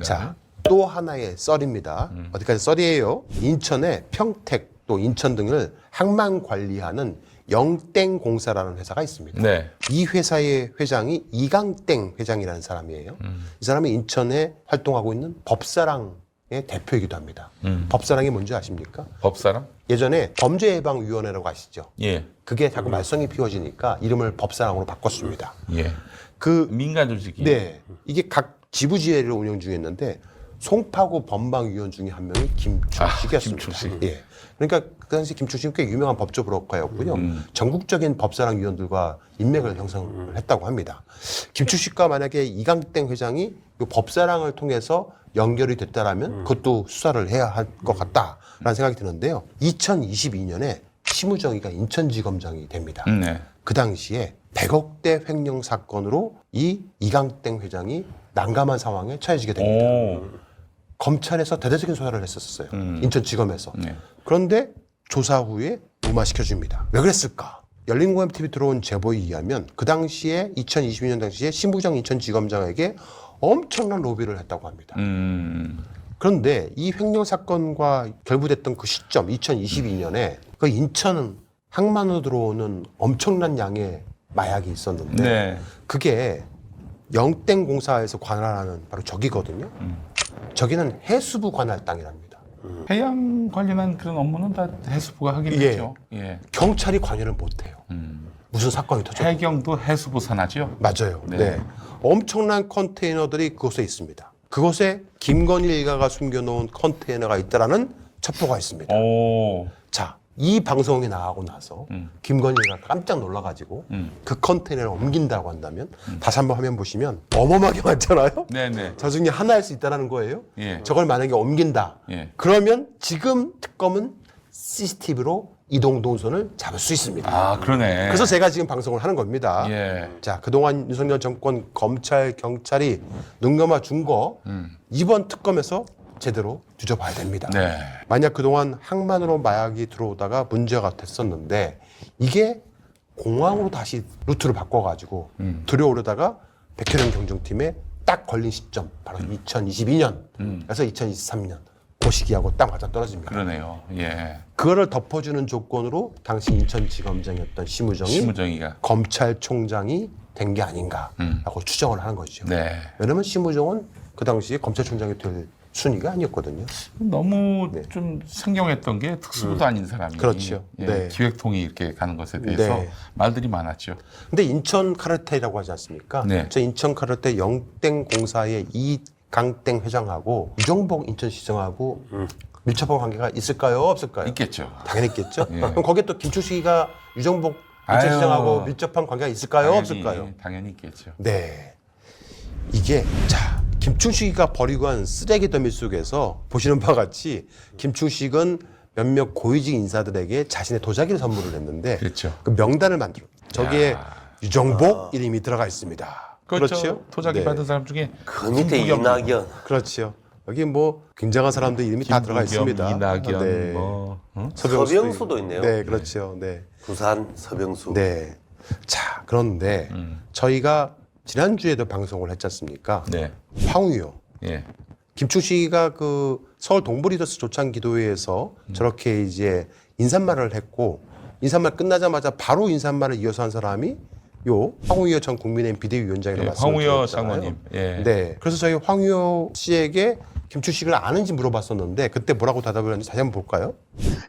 자, 또 하나의 썰입니다. 어디까지 썰이에요? 인천의 평택 또 인천 등을 항만 관리하는 영땡공사라는 회사가 있습니다. 네. 이 회사의 회장이 이강땡 회장이라는 사람이에요. 이 사람이 인천에 활동하고 있는 법사랑의 대표이기도 합니다. 법사랑이 뭔지 아십니까? 법사랑? 예전에 범죄예방위원회라고 아시죠? 예. 그게 자꾸 말썽이 피워지니까 이름을 법사랑으로 바꿨습니다. 예. 그 민간 조직이. 네, 이게 각 지부지회를 운영 중에 있는데 송파구 범방위원 중에 한 명이 김충식이었습니다. 김충식. 예. 그러니까 그 당시 김충식은 꽤 유명한 법조 브로커였고요. 전국적인 법사랑 위원들과 인맥을 형성을 했다고 합니다. 김충식과 만약에 이강땡 회장이 이 법사랑을 통해서 연결이 됐다라면 그것도 수사를 해야 할 것 같다라는 생각이 드는데요. 2022년에 심우정이가 인천지검장이 됩니다. 네. 그 당시에 100억대 횡령 사건으로 이 이강땡 회장이 난감한 상황에 처해지게 됩니다. 검찰에서 대대적인 수사를 했었어요. 인천지검에서. 네. 그런데 조사 후에 무마시켜줍니다. 왜 그랬을까? 열린공감TV 들어온 제보에 의하면 그 당시에 2022년 당시에 신부장 인천지검장에게 엄청난 로비를 했다고 합니다. 그런데 이 횡령 사건과 결부됐던 그 시점 2022년에 그 인천 항만으로 들어오는 엄청난 양의 마약이 있었는데 네. 그게 영땡공사에서 관할하는 바로 저기거든요. 저기는 해수부 관할 땅이랍니다. 해양 관련한 그런 업무는 다 해수부가 하긴 예. 했죠. 예. 경찰이 관여를 못해요. 무슨 사건이 터져? 해경도 해수부 산하죠. 맞아요. 네. 네. 엄청난 컨테이너들이 그곳에 있습니다. 그곳에 김건희 일가가 숨겨놓은 컨테이너가 있다라는 첩보가 있습니다. 오. 자, 이 방송이 나가고 나서 김건희가 깜짝 놀라가지고 그 컨테이너를 옮긴다고 한다면 다시 한번 화면 보시면 어마어마하게 많잖아요. 네네. 저 중에 하나일 수 있다는 거예요. 예. 저걸 만약에 옮긴다. 예. 그러면 지금 특검은 CCTV로 이동 동선을 잡을 수 있습니다. 아, 그러네. 그래서 제가 지금 방송을 하는 겁니다. 예. 자, 그동안 윤석열 정권 검찰, 경찰이 눈 감아 준 거 이번 특검에서 제대로 뒤져봐야 됩니다. 네. 만약 그동안 항만으로 마약이 들어오다가 문제가 됐었는데 이게 공항으로 다시 루트를 바꿔가지고 들여오려다가 백혜련 경정팀에 딱 걸린 시점 바로 2022년에서 2023년 그 시기하고 딱 맞아 떨어집니다. 그러네요. 예. 그거를 덮어주는 조건으로 당시 인천지검장이었던 심우정이 검찰총장이 된 게 아닌가라고 추정을 하는 거죠. 네. 왜냐면 심우정은 그 당시에 검찰총장이 될 순위가 아니었거든요. 너무 네. 좀 생경했던 게 특수부도 아닌 사람이 그렇죠. 예, 네. 기획통이 이렇게 가는 것에 대해서 네. 말들이 많았죠. 근데 인천 카르텔이라고 하지 않습니까? 네. 저 인천 카르텔 영땡 공사의 이강땡 회장하고 유정복 인천시장하고 밀접한 관계가 있을까요? 없을까요? 있겠죠. 당연히 있겠죠. 예. 그럼 거기에 또 김충식이가 유정복 인천시장하고 밀접한 관계가 있을까요? 없을까요? 당연히 있겠죠. 네. 이게 자 김충식이가 버리고 한 쓰레기 더미 속에서 보시는 바와 같이 김충식은 몇몇 고위직 인사들에게 자신의 도자기를 선물을 했는데 그렇죠. 그 명단을 만들어 저기에 야. 유정복 이름이 들어가 있습니다. 그렇죠. 도자기 네. 받은 사람 중에 그 밑에 김부겸, 이낙연. 그렇죠. 여기 뭐 굉장한 사람들 이름이 다 들어가 김부겸, 있습니다. 이낙연, 네. 뭐 서병수도 있네요. 네, 그렇죠. 네. 부산 서병수. 네. 자, 그런데 저희가 지난주에도 방송을 했지 않습니까? 네. 황우요. 예. 김충식이가 그 서울 동부리더스 조창기도회에서 저렇게 이제 인사말을 했고 인사말 끝나자마자 바로 인사말을 이어서 한 사람이 요 황우여 전 국민의힘 비대위원장이라고 예, 말씀을 황우여 드렸잖아요. 장관님. 예. 네. 그래서 저희 황우여 씨에게 김충식을 아는지 물어봤었는데 그때 뭐라고 대답을 했는지 다시 한번 볼까요?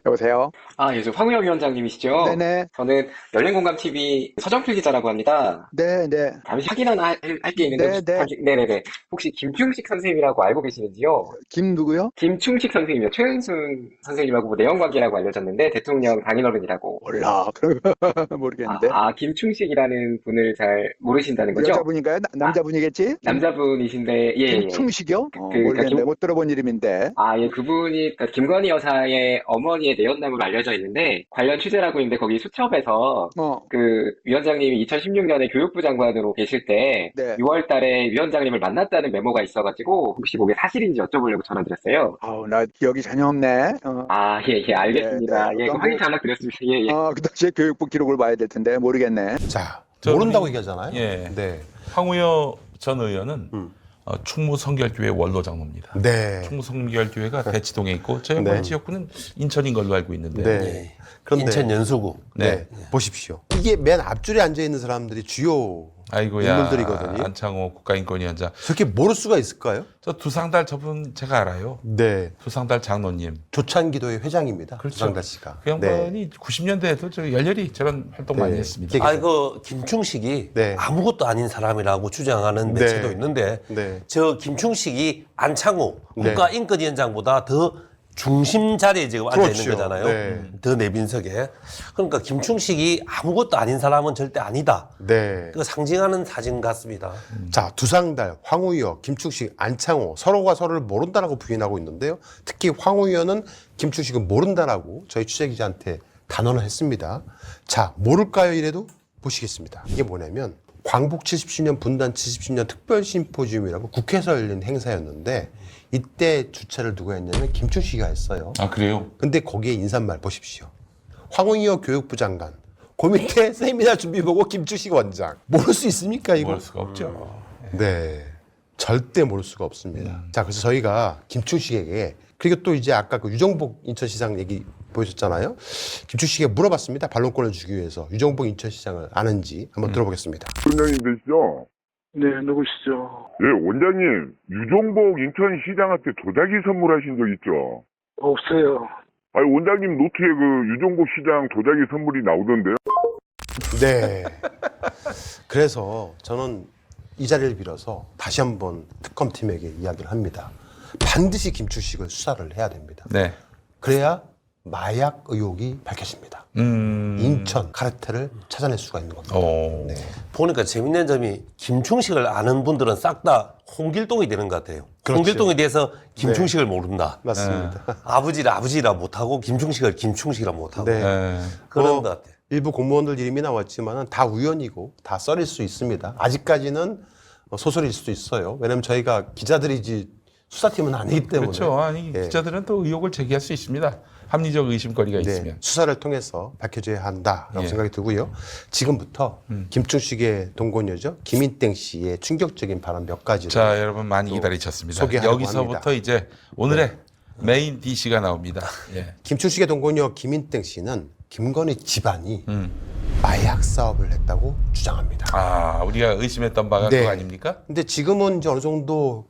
여보세요? 예, 저 황우영 위원장님이시죠? 네네. 저는 열린공감TV 서정필 기자라고 합니다. 네네. 잠시 확인 하나 할 게 있는데, 네네네. 혹시 김충식 선생님이라고 알고 계시는지요? 김 누구요? 김충식 선생님이요. 최은순 선생님하고 뭐 내연관계라고 알려졌는데, 대통령 당인어른이라고. 몰라. 그런 거 모르겠는데. 김충식이라는 분을 잘 모르신다는 거죠? 여자분인가요? 남자분이겠지? 남자분이신데, 예. 김충식이요? 그러니까 모르겠네. 못 들어본 이름인데. 예, 그분이, 그러니까 김건희 여사의 어머니의 내연남으로 알려져 있는데, 관련 취재라고 있는데, 거기 수첩에서, 그, 위원장님이 2016년에 교육부 장관으로 계실 때, 네. 6월 달에 위원장님을 만났다는 메모가 있어가지고, 혹시 그게 사실인지 여쭤보려고 전화드렸어요. 나 기억이 전혀 없네. 예, 알겠습니다. 네, 네. 예, 그 확인 전화드렸습니다. 예. 그 당시에 교육부 기록을 봐야 될 텐데, 모르겠네. 자, 저분이- 모른다고 얘기하잖아요. 예. 네. 황우여 전 의원은 충무성결교회 원로장로입니다. 네. 충무성결교회가 대치동에 있고 저희 네. 지역구는 인천인 걸로 알고 있는데 네. 그런데 인천 연수구. 네. 보십시오. 이게 맨 앞줄에 앉아 있는 사람들이 주요 아이고야 인물들이거든요. 안창호 국가인권위원장. 저렇게 모를 수가 있을까요? 저 두상달 저분 제가 알아요. 네. 두상달 장로님. 조찬기도의 회장입니다. 그렇죠. 두상달 씨가. 그 양반이 90년대에도 저 열렬히 저런 활동 많이 했습니다. 그 김충식이 네. 아무것도 아닌 사람이라고 주장하는 네. 매체도 있는데 네. 저 김충식이 안창호 네. 국가인권위원장보다 더 중심 자리에 지금 앉아 있는 그렇죠. 거잖아요. 네. 더 내빈석에. 그러니까 김충식이 아무것도 아닌 사람은 절대 아니다. 네. 그 상징하는 사진 같습니다. 자, 두상달, 황우여, 김충식, 안창호 서로가 서로를 모른다라고 부인하고 있는데요. 특히 황우여는 김충식은 모른다라고 저희 취재기자한테 단언을 했습니다. 자, 모를까요? 이래도 보시겠습니다. 이게 뭐냐면 광복 70주년 분단 70주년 특별 심포지움이라고 국회에서 열린 행사였는데 이때 주최를 누가 했냐면 김충식이가 했어요. 아 그래요? 근데 거기에 인사말 보십시오. 황우여 교육부 장관. 그 밑에 세미나 준비보고 김충식 원장. 모를 수 있습니까 이거? 모를 수가 없죠. 네. 절대 모를 수가 없습니다. 자, 그래서 저희가 김충식에게 그리고 또 이제 아까 그 유정복 인천시장 얘기 보여줬잖아요. 김충식에게 물어봤습니다. 반론권을 주기 위해서 유정복 인천시장을 아는지 한번 들어보겠습니다. 원장님 되시죠? 네, 누구시죠? 예, 원장님. 유종복 인천시장한테 도자기 선물하신 적 있죠? 없어요. 아니, 원장님 노트에 그 유종복 시장 도자기 선물이 나오던데요? 네. 그래서 저는 이 자리를 빌어서 다시 한번 특검팀에게 이야기를 합니다. 반드시 김충식을 수사를 해야 됩니다. 네. 그래야 마약 의혹이 밝혀집니다. 인천 카르텔을 찾아낼 수가 있는 겁니다. 네. 보니까 재밌는 점이 김충식을 아는 분들은 싹 다 홍길동이 되는 것 같아요. 그렇죠. 홍길동에 대해서 김충식을 모른다. 맞습니다. 아버지를 아버지라 못하고 김충식을 김충식이라 못하고 네. 그런 것 같아요. 일부 공무원들 이름이 나왔지만 다 우연이고 다 썰일 수 있습니다. 아직까지는 소설일 수도 있어요. 왜냐하면 저희가 기자들이지 수사팀은 아니기 때문에. 그렇죠. 아니 기자들은 또 의혹을 제기할 수 있습니다. 합리적 의심거리가 있으면. 수사를 통해서 밝혀져야 한다라고 예. 생각이 들고요. 지금부터 김충식의 동거녀죠. 김인땡 씨의 충격적인 발언 몇 가지를 자, 여러분 많이 기다리셨습니다. 소개하려고 여기서부터 합니다. 이제 오늘의 메인 DC가 나옵니다. 예. 김충식의 동거녀 김인땡 씨는 김건희 집안이 마약 사업을 했다고 주장합니다. 아, 우리가 의심했던 바가 네. 그거 아닙니까? 근데 지금은 이제 어느 정도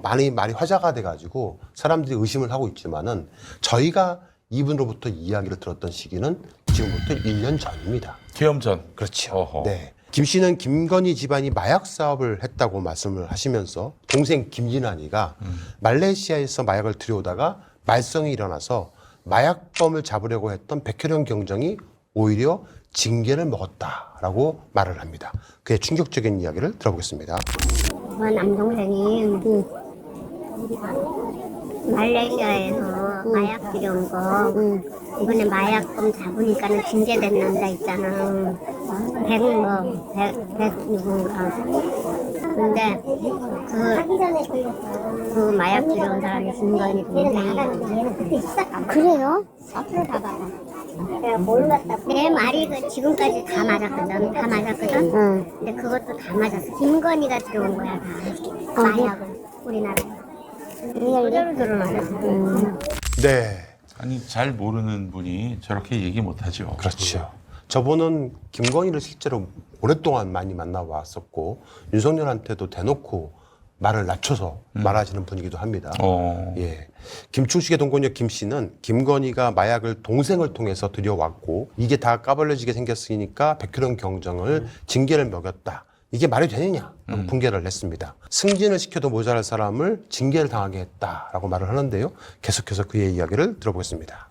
많이 화제가 돼가지고 사람들이 의심을 하고 있지만은 저희가 이분으로부터 이야기를 들었던 시기는 지금부터 1년 전입니다. 계엄 전. 그렇죠. 어허. 네. 김 씨는 김건희 집안이 마약 사업을 했다고 말씀을 하시면서 동생 김진환이가 말레이시아에서 마약을 들여오다가 말썽이 일어나서 마약범을 잡으려고 했던 백혈영 경정이 오히려 징계를 먹었다라고 말을 합니다. 그의 충격적인 이야기를 들어보겠습니다. 남동생이 말레이시아에서 마약 들여온 거 이번에 마약범 잡으니까는 징계된 남자 있잖아. 백 누군가. 근데 그 마약 들여온 사람이 김건희 동생이야. 그래요? 앞으로 봐봐. 내 말이 지금까지 다 맞았거든. 근데 그것도 다 맞았어. 김건희가 들어온 거야 다. 마약을 우리나라에. 그대로 들어맞았어. 네. 아니, 잘 모르는 분이 저렇게 얘기 못하죠. 그렇죠. 저분은 김건희를 실제로 오랫동안 많이 만나왔었고 윤석열한테도 대놓고 말을 낮춰서 말하시는 분이기도 합니다. 예. 김충식의 동거녀 김 씨는 김건희가 마약을 동생을 통해서 들여왔고 이게 다 까발려지게 생겼으니까 백혈영 경정을 징계를 먹였다. 이게 말이 되느냐? 분개를 했습니다. 승진을 시켜도 모자랄 사람을 징계를 당하게 했다라고 말을 하는데요. 계속해서 그의 이야기를 들어보겠습니다.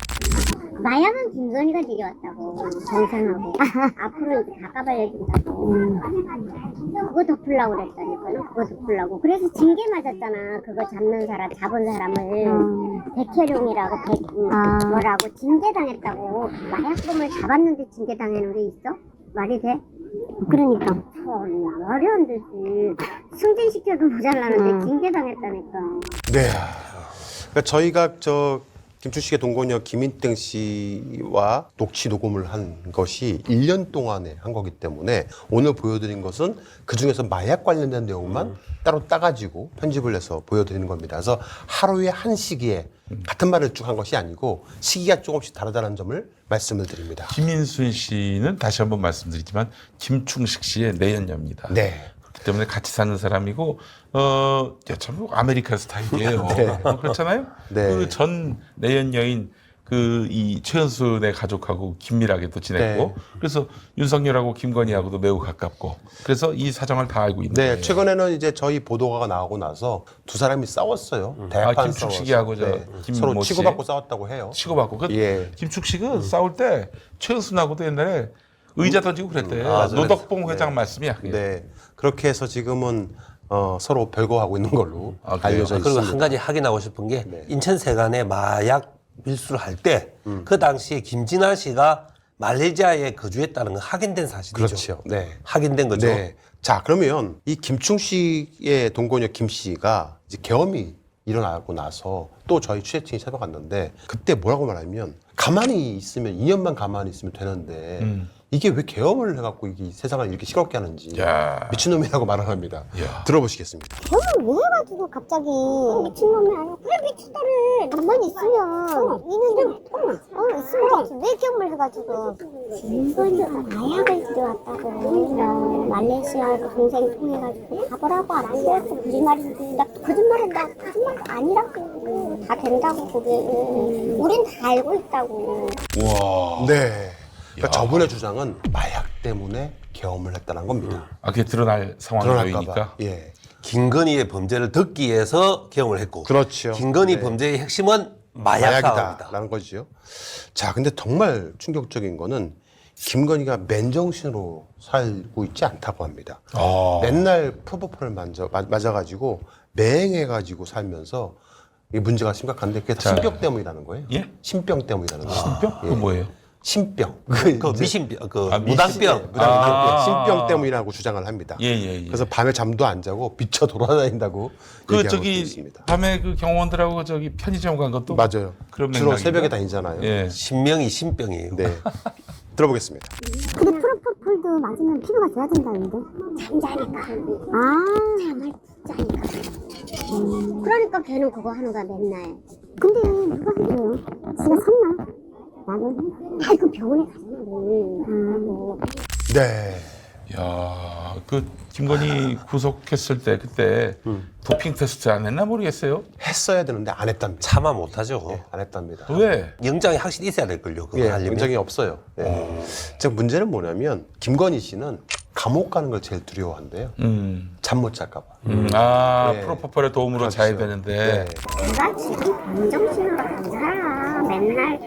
마약은 김건희가 들여왔다고 동생하고 앞으로 이제 다 까발려진다고 그거 덮으려고 그랬다니까요. 그거 덮으려고 그래서 징계 맞았잖아. 그거 잡은 사람을 백혜룡이라고 뭐라고 징계 당했다고. 마약범을 잡았는데 징계 당하는 게 있어? 말이 돼? 그러니까 말이 안 되지. 승진시켜도 모자라는데 징계 당했다니까. 네. 그러니까 저희가 김충식의 동거녀 김인땡 씨와 녹취 녹음을 한 것이 1년 동안에 한 거기 때문에 오늘 보여드린 것은 그중에서 마약 관련된 내용만 따로 따가지고 편집을 해서 보여드리는 겁니다. 그래서 하루에 한 시기에 같은 말을 쭉 한 것이 아니고 시기가 조금씩 다르다는 점을 말씀을 드립니다. 김인순 씨는 다시 한번 말씀드리지만 김충식 씨의 내연녀입니다. 네. 그렇기 때문에 같이 사는 사람이고 참 아메리칸 스타일이에요. 네. 그렇잖아요. 네. 그 전 내연녀인 이 최은순의 가족하고 긴밀하게 또 지냈고 네. 그래서 윤석열하고 김건희하고도 매우 가깝고 그래서 이 사정을 다 알고 있는 네, 거예요. 최근에는 이제 저희 보도가 나오고 나서 두 사람이 싸웠어요. 대판 김충식이하고 싸워서. 김모 서로 씨. 치고받고 싸웠다고 해요. 치고받고 예. 김충식은 싸울 때 최은순하고도 옛날에 의자 던지고 그랬대. 노덕봉 회장 말씀이야. 그게. 네, 그렇게 해서 지금은 서로 별거하고 있는 걸로 알려져 그리고 있습니다. 한 가지 확인하고 싶은 게 네. 인천 세관에 마약 밀수를 할 때 그 당시에 김진아 씨가 말레이시아에 거주했다는 건 확인된 사실이죠. 그렇죠. 네. 확인된 거죠. 네. 자, 그러면 이 김충식의 동거녀 김 씨가 이제 계엄이 일어나고 나서 또 저희 취재팀이 찾아갔는데 그때 뭐라고 말하면 가만히 있으면 2년만 가만히 있으면 되는데 이게 왜 계엄을 해갖고 이게 세상을 이렇게 시끄럽게 하는지 미친놈이라고 말을 합니다. 들어보시겠습니다. 계엄을 왜 해가지고 갑자기 미친놈이 아니야. 그래 미쳤다를 가만히 있으면 있는데 있으면 왜 계엄을 해가지고 김건희가 마약을 들여왔다고 말레이시아에서 동생 통해가지고 가보라고 안 한다고 거짓말인데 거짓말한다. 거짓말도 아니라고 다 된다고 그게 우린 다 알고 있다고. 와. 네. 그러니까 저분의 주장은 마약 때문에 계엄을 했다는 겁니다. 그게 드러날 상황이 보이니까. 예. 김건희의 범죄를 덮기 위해서 계엄을 했고 그렇죠. 김건희 네. 범죄의 핵심은 마약이다라는 거죠. 자, 근데 정말 충격적인 거는 김건희가 맨정신으로 살고 있지 않다고 합니다. 맨날 프로포폴을 맞아가지고 맹해가지고 살면서 이게 문제가 심각한데 그게 다 신병 때문이라는 거예요. 예? 신병 때문이라는 거예요. 신병? 예. 그 뭐예요? 신병. 그 미신병, 그 무당병. 신병 때문이라고 주장을 합니다. 예. 그래서 밤에 잠도 안 자고 미쳐 돌아다닌다고 그 얘기하고 저기 있습니다. 밤에 그 경호원들하고 저기 편의점 간 것도 맞아요. 그런 주로 맥락인가? 새벽에 다니잖아요. 예. 신명이 신병이에요. 네. 들어보겠습니다. 근데 프로포폴도 맞으면 피부가 좋아진다는데? 잠자니까. 잠을 자니까. 그러니까 걔는 그거 하는 거야 맨날. 근데 누가 해줘요? 지가 샀나? 나는 그 병원에 가잖아. 네. 야, 그 김건희 구속했을 때 그때 도핑 테스트 안 했나 모르겠어요. 했어야 되는데 안 했답니다. 차마 못하죠. 네, 안 했답니다. 왜? 영장이 확실히 있어야 될걸요. 그거 예, 하려면. 영장이 없어요. 네. 즉 문제는 뭐냐면 김건희 씨는 감옥 가는 걸 제일 두려워한대요. 잠 못 잘까 봐. 네. 프로포폴의 도움으로 그렇죠. 자야 되는데. 내가 지금 맨정신으로 안 살아. 맨날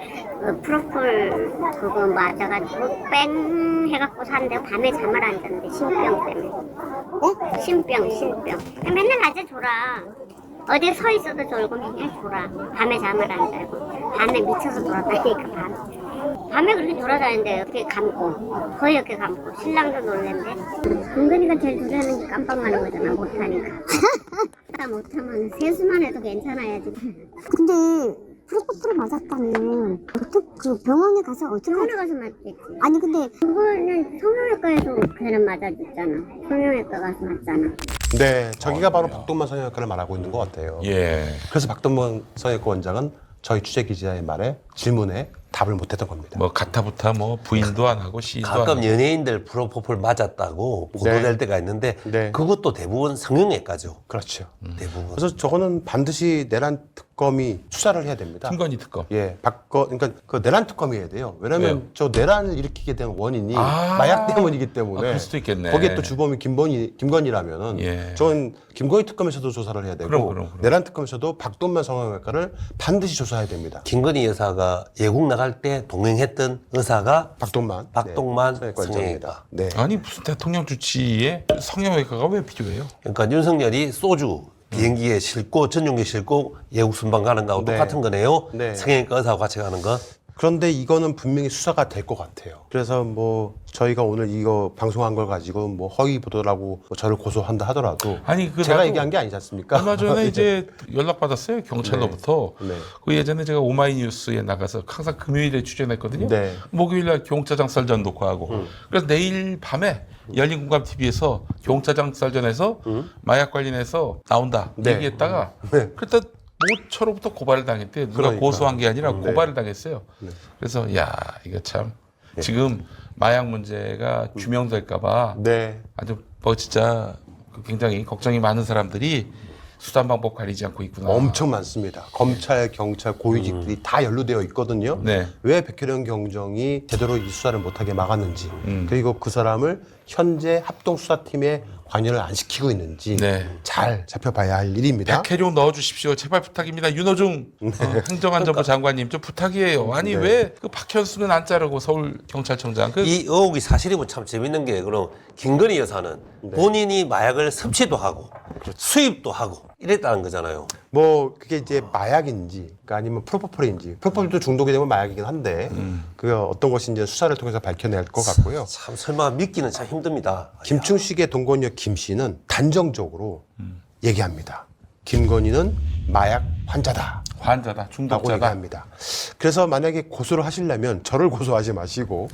프로폴 그거 맞아가지고 뺑 해갖고 산대. 밤에 잠을 안 자는데 신병 때문에. 네? 신병. 맨날 낮에 졸아. 어디 서 있어도 졸고 맨날 졸아. 밤에 잠을 안 자고. 밤에 미쳐서 돌아다니니까 밤에 그렇게 돌아다니는데 어떻게 감고 허옇게 감고 신랑도 놀랜데 은근히가 제일 두려는 게 깜빡하는 거잖아 못하니까. 못하면 세수만 해도 괜찮아야지. 근데 프로포폴을 맞았다면 어떻게 그 병원에 가서 어떻게? 병원에 가서 맞겠지. 아니 근데 그거는 성형외과에서 걔는 맞아줬잖아. 성형외과 가서 맞잖아. 네, 저기가 바로 박동만 성형외과를 말하고 있는 것 같아요. 예. 그래서 박동만 성형외과 원장은 저희 취재 기자의 말에 질문에 답을 못했던 겁니다. 뭐 가타부타 뭐 부인도 안 하고 시인도 안 가끔 하고. 연예인들 프로포폴 맞았다고 보도될 때가 있는데 그것도 대부분 성형외과죠. 그렇죠. 대부분. 그래서 저거는 반드시 내란 특검이 수사를 해야 됩니다. 김건희 특검. 예, 그러니까 그 내란 특검이 해야 돼요. 왜냐하면 왜요? 저 내란을 일으키게 된 원인이 마약 때문이기 때문에. 그럴 수도 있겠네. 거기에 또 주범이 김건희라면은 예. 저는 김건희 특검에서도 조사를 해야 되고 그럼. 내란 특검에서도 박동만 성형외과를 반드시 조사해야 됩니다. 김건희 여사가 외국 나갈 때 동행했던 의사가 박동만 성형외과. 네. 아니 무슨 대통령 주치의에 성형외과가 왜 필요해요? 그러니까 윤석열이 소주 비행기에 싣고 전용기에 싣고 외국 순방 가는 거하고 네. 똑같은 거네요. 네. 성형외과 의사하고 같이 가는 거. 그런데 이거는 분명히 수사가 될 것 같아요. 그래서 뭐 저희가 오늘 이거 방송한 걸 가지고 뭐 허위 보도라고 저를 고소한다 하더라도 아니 그 제가 나도 얘기한 게 아니지 않습니까? 얼마 전에 이제 연락 받았어요 경찰로부터. 네. 그 예전에 제가 오마이뉴스에 나가서 항상 금요일에 출연했거든요. 네. 목요일날 교홍차장 썰전 녹화하고. 그래서 내일 밤에 열린공감 TV에서 교홍차장 썰전에서 마약 관련해서 나온다 네. 얘기했다가 네. 그때 모처로부터 고발을 당했대. 누가 그러니까. 고소한 게 아니라 네. 고발을 당했어요. 그래서 야 이거 참 지금 마약 문제가 규명될까봐 네. 아주 뭐 진짜 굉장히 걱정이 많은 사람들이 수단 방법 가리지 않고 있구나. 엄청 많습니다. 검찰, 경찰, 고위직들이 다 연루되어 있거든요. 네. 왜 백혜련 경정이 제대로 이 수사를 못하게 막았는지, 그리고 그 사람을 현재 합동수사팀에 관여를 안 시키고 있는지 네. 잘 살펴봐야 할 일입니다. 백혜룡 넣어주십시오. 제발 부탁입니다. 윤호중 행정안전부 장관님 좀 부탁이에요. 아니 네. 왜 그 박현수는 안 자르고 서울경찰청장 이 의혹이 사실이면 참 재밌는 게 그럼 김건희 여사는 본인이 마약을 섭취도 하고 수입도 하고 이랬다는 거잖아요. 뭐 그게 이제 마약인지, 그러니까 아니면 프로포폴인지, 프로포폴도 중독이 되면 마약이긴 한데 그게 어떤 것인지 수사를 통해서 밝혀낼 것 같고요. 참 설마 믿기는 참 힘듭니다. 김충식의 동거녀 김 씨는 단정적으로 얘기합니다. 김건희는 마약 환자다. 환자다, 라고 중독자다. 얘기합니다. 그래서 만약에 고소를 하시려면 저를 고소하지 마시고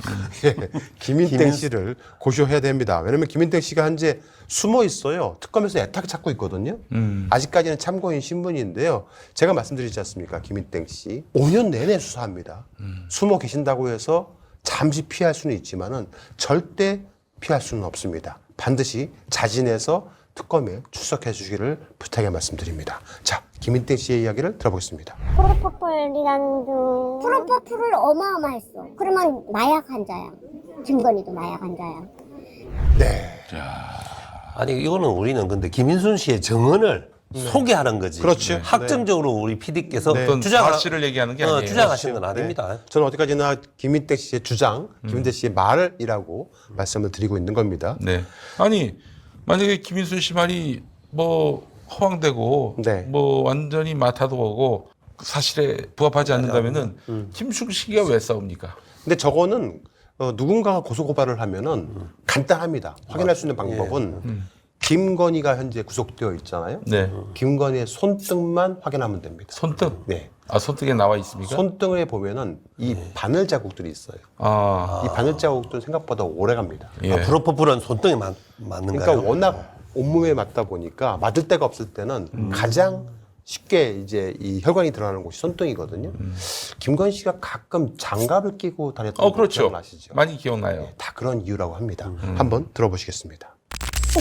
김인땡 씨를 고소해야 됩니다. 왜냐하면 김인땡 씨가 현재 숨어 있어요. 특검에서 애타게 찾고 있거든요. 아직까지는 참고인 신분인데요. 제가 말씀드리지 않습니까? 김인땡 씨 5년 내내 수사합니다. 숨어 계신다고 해서 잠시 피할 수는 있지만은 절대 피할 수는 없습니다. 반드시 자진해서 특검에 출석해 주시기를 부탁의 말씀드립니다. 자, 김인땡 씨의 이야기를 들어보겠습니다. 프로포폴이라는 프로포폴을 어마어마했어. 그러면 마약 환자야. 김건희도 마약 환자야. 네. 아니 이거는 우리는 근데 김인순 씨의 정언을 소개하는 거지. 그렇죠. 확정적으로 우리 PD께서 네. 어떤 사실을 얘기하는 게 아니에요. 주장하신 건 아닙니다. 네. 저는 어디까지나 김인택 씨의 주장, 김인택 씨의 말이라고 말씀을 드리고 있는 겁니다. 네. 아니 만약에 김인순 씨 말이 뭐 허황되고 네. 뭐 완전히 마타도하고 사실에 부합하지 않는다면은 김충식이가 왜 싸웁니까? 근데 저거는 누군가가 고소고발을 하면은 간단합니다. 확인할 수 있는 방법은 김건희가 현재 구속되어 있잖아요. 네. 김건희의 손등만 확인하면 됩니다. 손등. 네. 아 손등에 나와 있습니까? 손등에 보면은 이 바늘 자국들이 있어요. 이 바늘 자국들은 생각보다 오래 갑니다. 예. 프로포폴은 손등에 맞는가요? 그러니까 워낙 온몸에 맞다 보니까 맞을 데가 없을 때는 가장 쉽게 이제 이 혈관이 드러나는 곳이 손등이거든요. 김건희 씨가 가끔 장갑을 끼고 다녔던 거 그렇죠. 기억나시죠? 많이 기억나요. 다 그런 이유라고 합니다. 한번 들어보시겠습니다.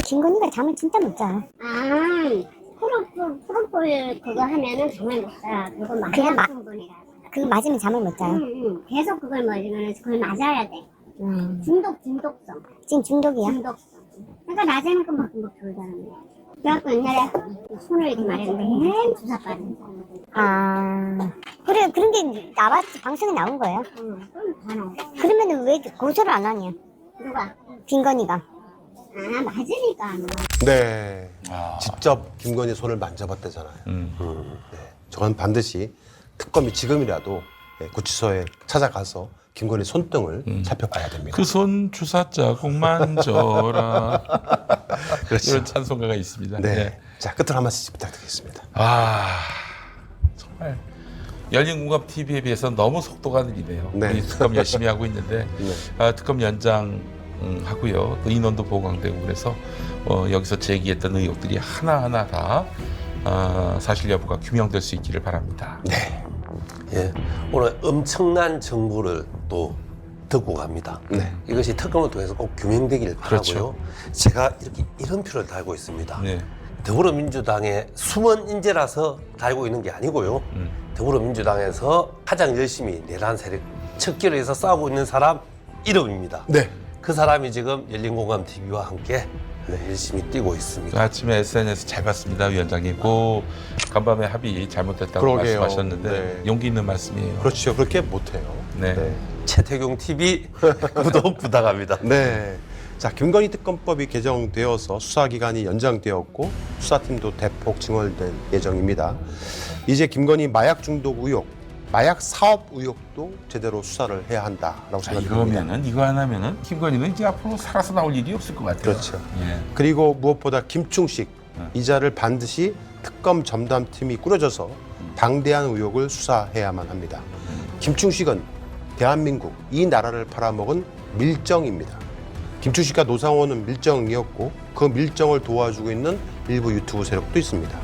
김건희가 잠을 진짜 못 자. 프로폴 그거 하면은 정말 못 자. 그거 마약 성분이라. 그거 맞으면 잠을 못 자요? 계속 그걸 먹으면 그걸 맞아야 돼. 중독성. 지금 중독이야? 중독성. 그러니까 낮에는 끔박끔박 졸잖아요. 그래갖고 옛날에 손을 이렇게 마렸는데 주사 빠진 그래, 그런 게 나왔지. 방송에 나온 거예요? 그럼 다 나와. 그러면 왜 고소를 안 하냐? 누가? 김건희가. 맞으니까. 네. 직접 김건희 손을 만져봤다잖아요. 네. 저건 반드시 특검이 지금이라도 구치소에 찾아가서 김건희 손등을 살펴봐야 됩니다. 그 손 주사 자국 만져라. 그렇죠. 이런 찬송가가 있습니다. 네. 자, 끝으로 한 말씀 부탁드리겠습니다. 정말 열린공감 TV에 비해서 너무 속도가 느리네요. 네. 우리 특검 열심히 하고 있는데 특검 연장 하고요. 또 인원도 보강되고 그래서 여기서 제기했던 의혹들이 하나하나 다 사실 여부가 규명될 수 있기를 바랍니다. 네. 예, 오늘 엄청난 정보를 또 듣고 갑니다. 네. 이것이 특검을 통해서 꼭 규명되길 바라고요. 그렇죠. 제가 이렇게 이름표를 달고 있습니다. 네. 더불어민주당의 숨은 인재라서 달고 있는 게 아니고요. 더불어민주당에서 가장 열심히 내란 세력 척결을 해서 싸우고 있는 사람 이름입니다. 네. 그 사람이 지금 열린공감TV와 함께 열심히 뛰고 있습니다. 아침에 SNS 잘 봤습니다, 위원장님. 그 간밤에 합의 잘못됐다고 그러게요. 말씀하셨는데 네. 용기 있는 말씀이에요. 그렇죠. 그렇게 못해요. 네. 최태경TV 구독 부탁합니다. 네. 자, 김건희 특검법이 개정되어서 수사기간이 연장되었고 수사팀도 대폭 증원될 예정입니다. 이제 김건희 마약 중독 의혹, 마약 사업 의혹도 제대로 수사를 해야 한다라고 생각합니다. 이거 안 하면은 김건희는 이제 앞으로 살아서 나올 일이 없을 것 같아요. 그렇죠. 예. 그리고 무엇보다 김충식 이자를 반드시 특검 전담팀이 꾸려져서 방대한 의혹을 수사해야만 합니다. 김충식은 대한민국 이 나라를 팔아먹은 밀정입니다. 김충식과 노상원은 밀정이었고 그 밀정을 도와주고 있는 일부 유튜브 세력도 있습니다.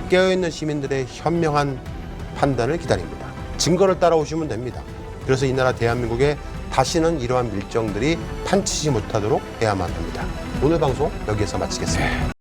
깨어있는 시민들의 현명한 판단을 기다립니다. 증거를 따라오시면 됩니다. 그래서 이 나라 대한민국에 다시는 이러한 밀정들이 판치지 못하도록 해야만 합니다. 오늘 방송 여기에서 마치겠습니다.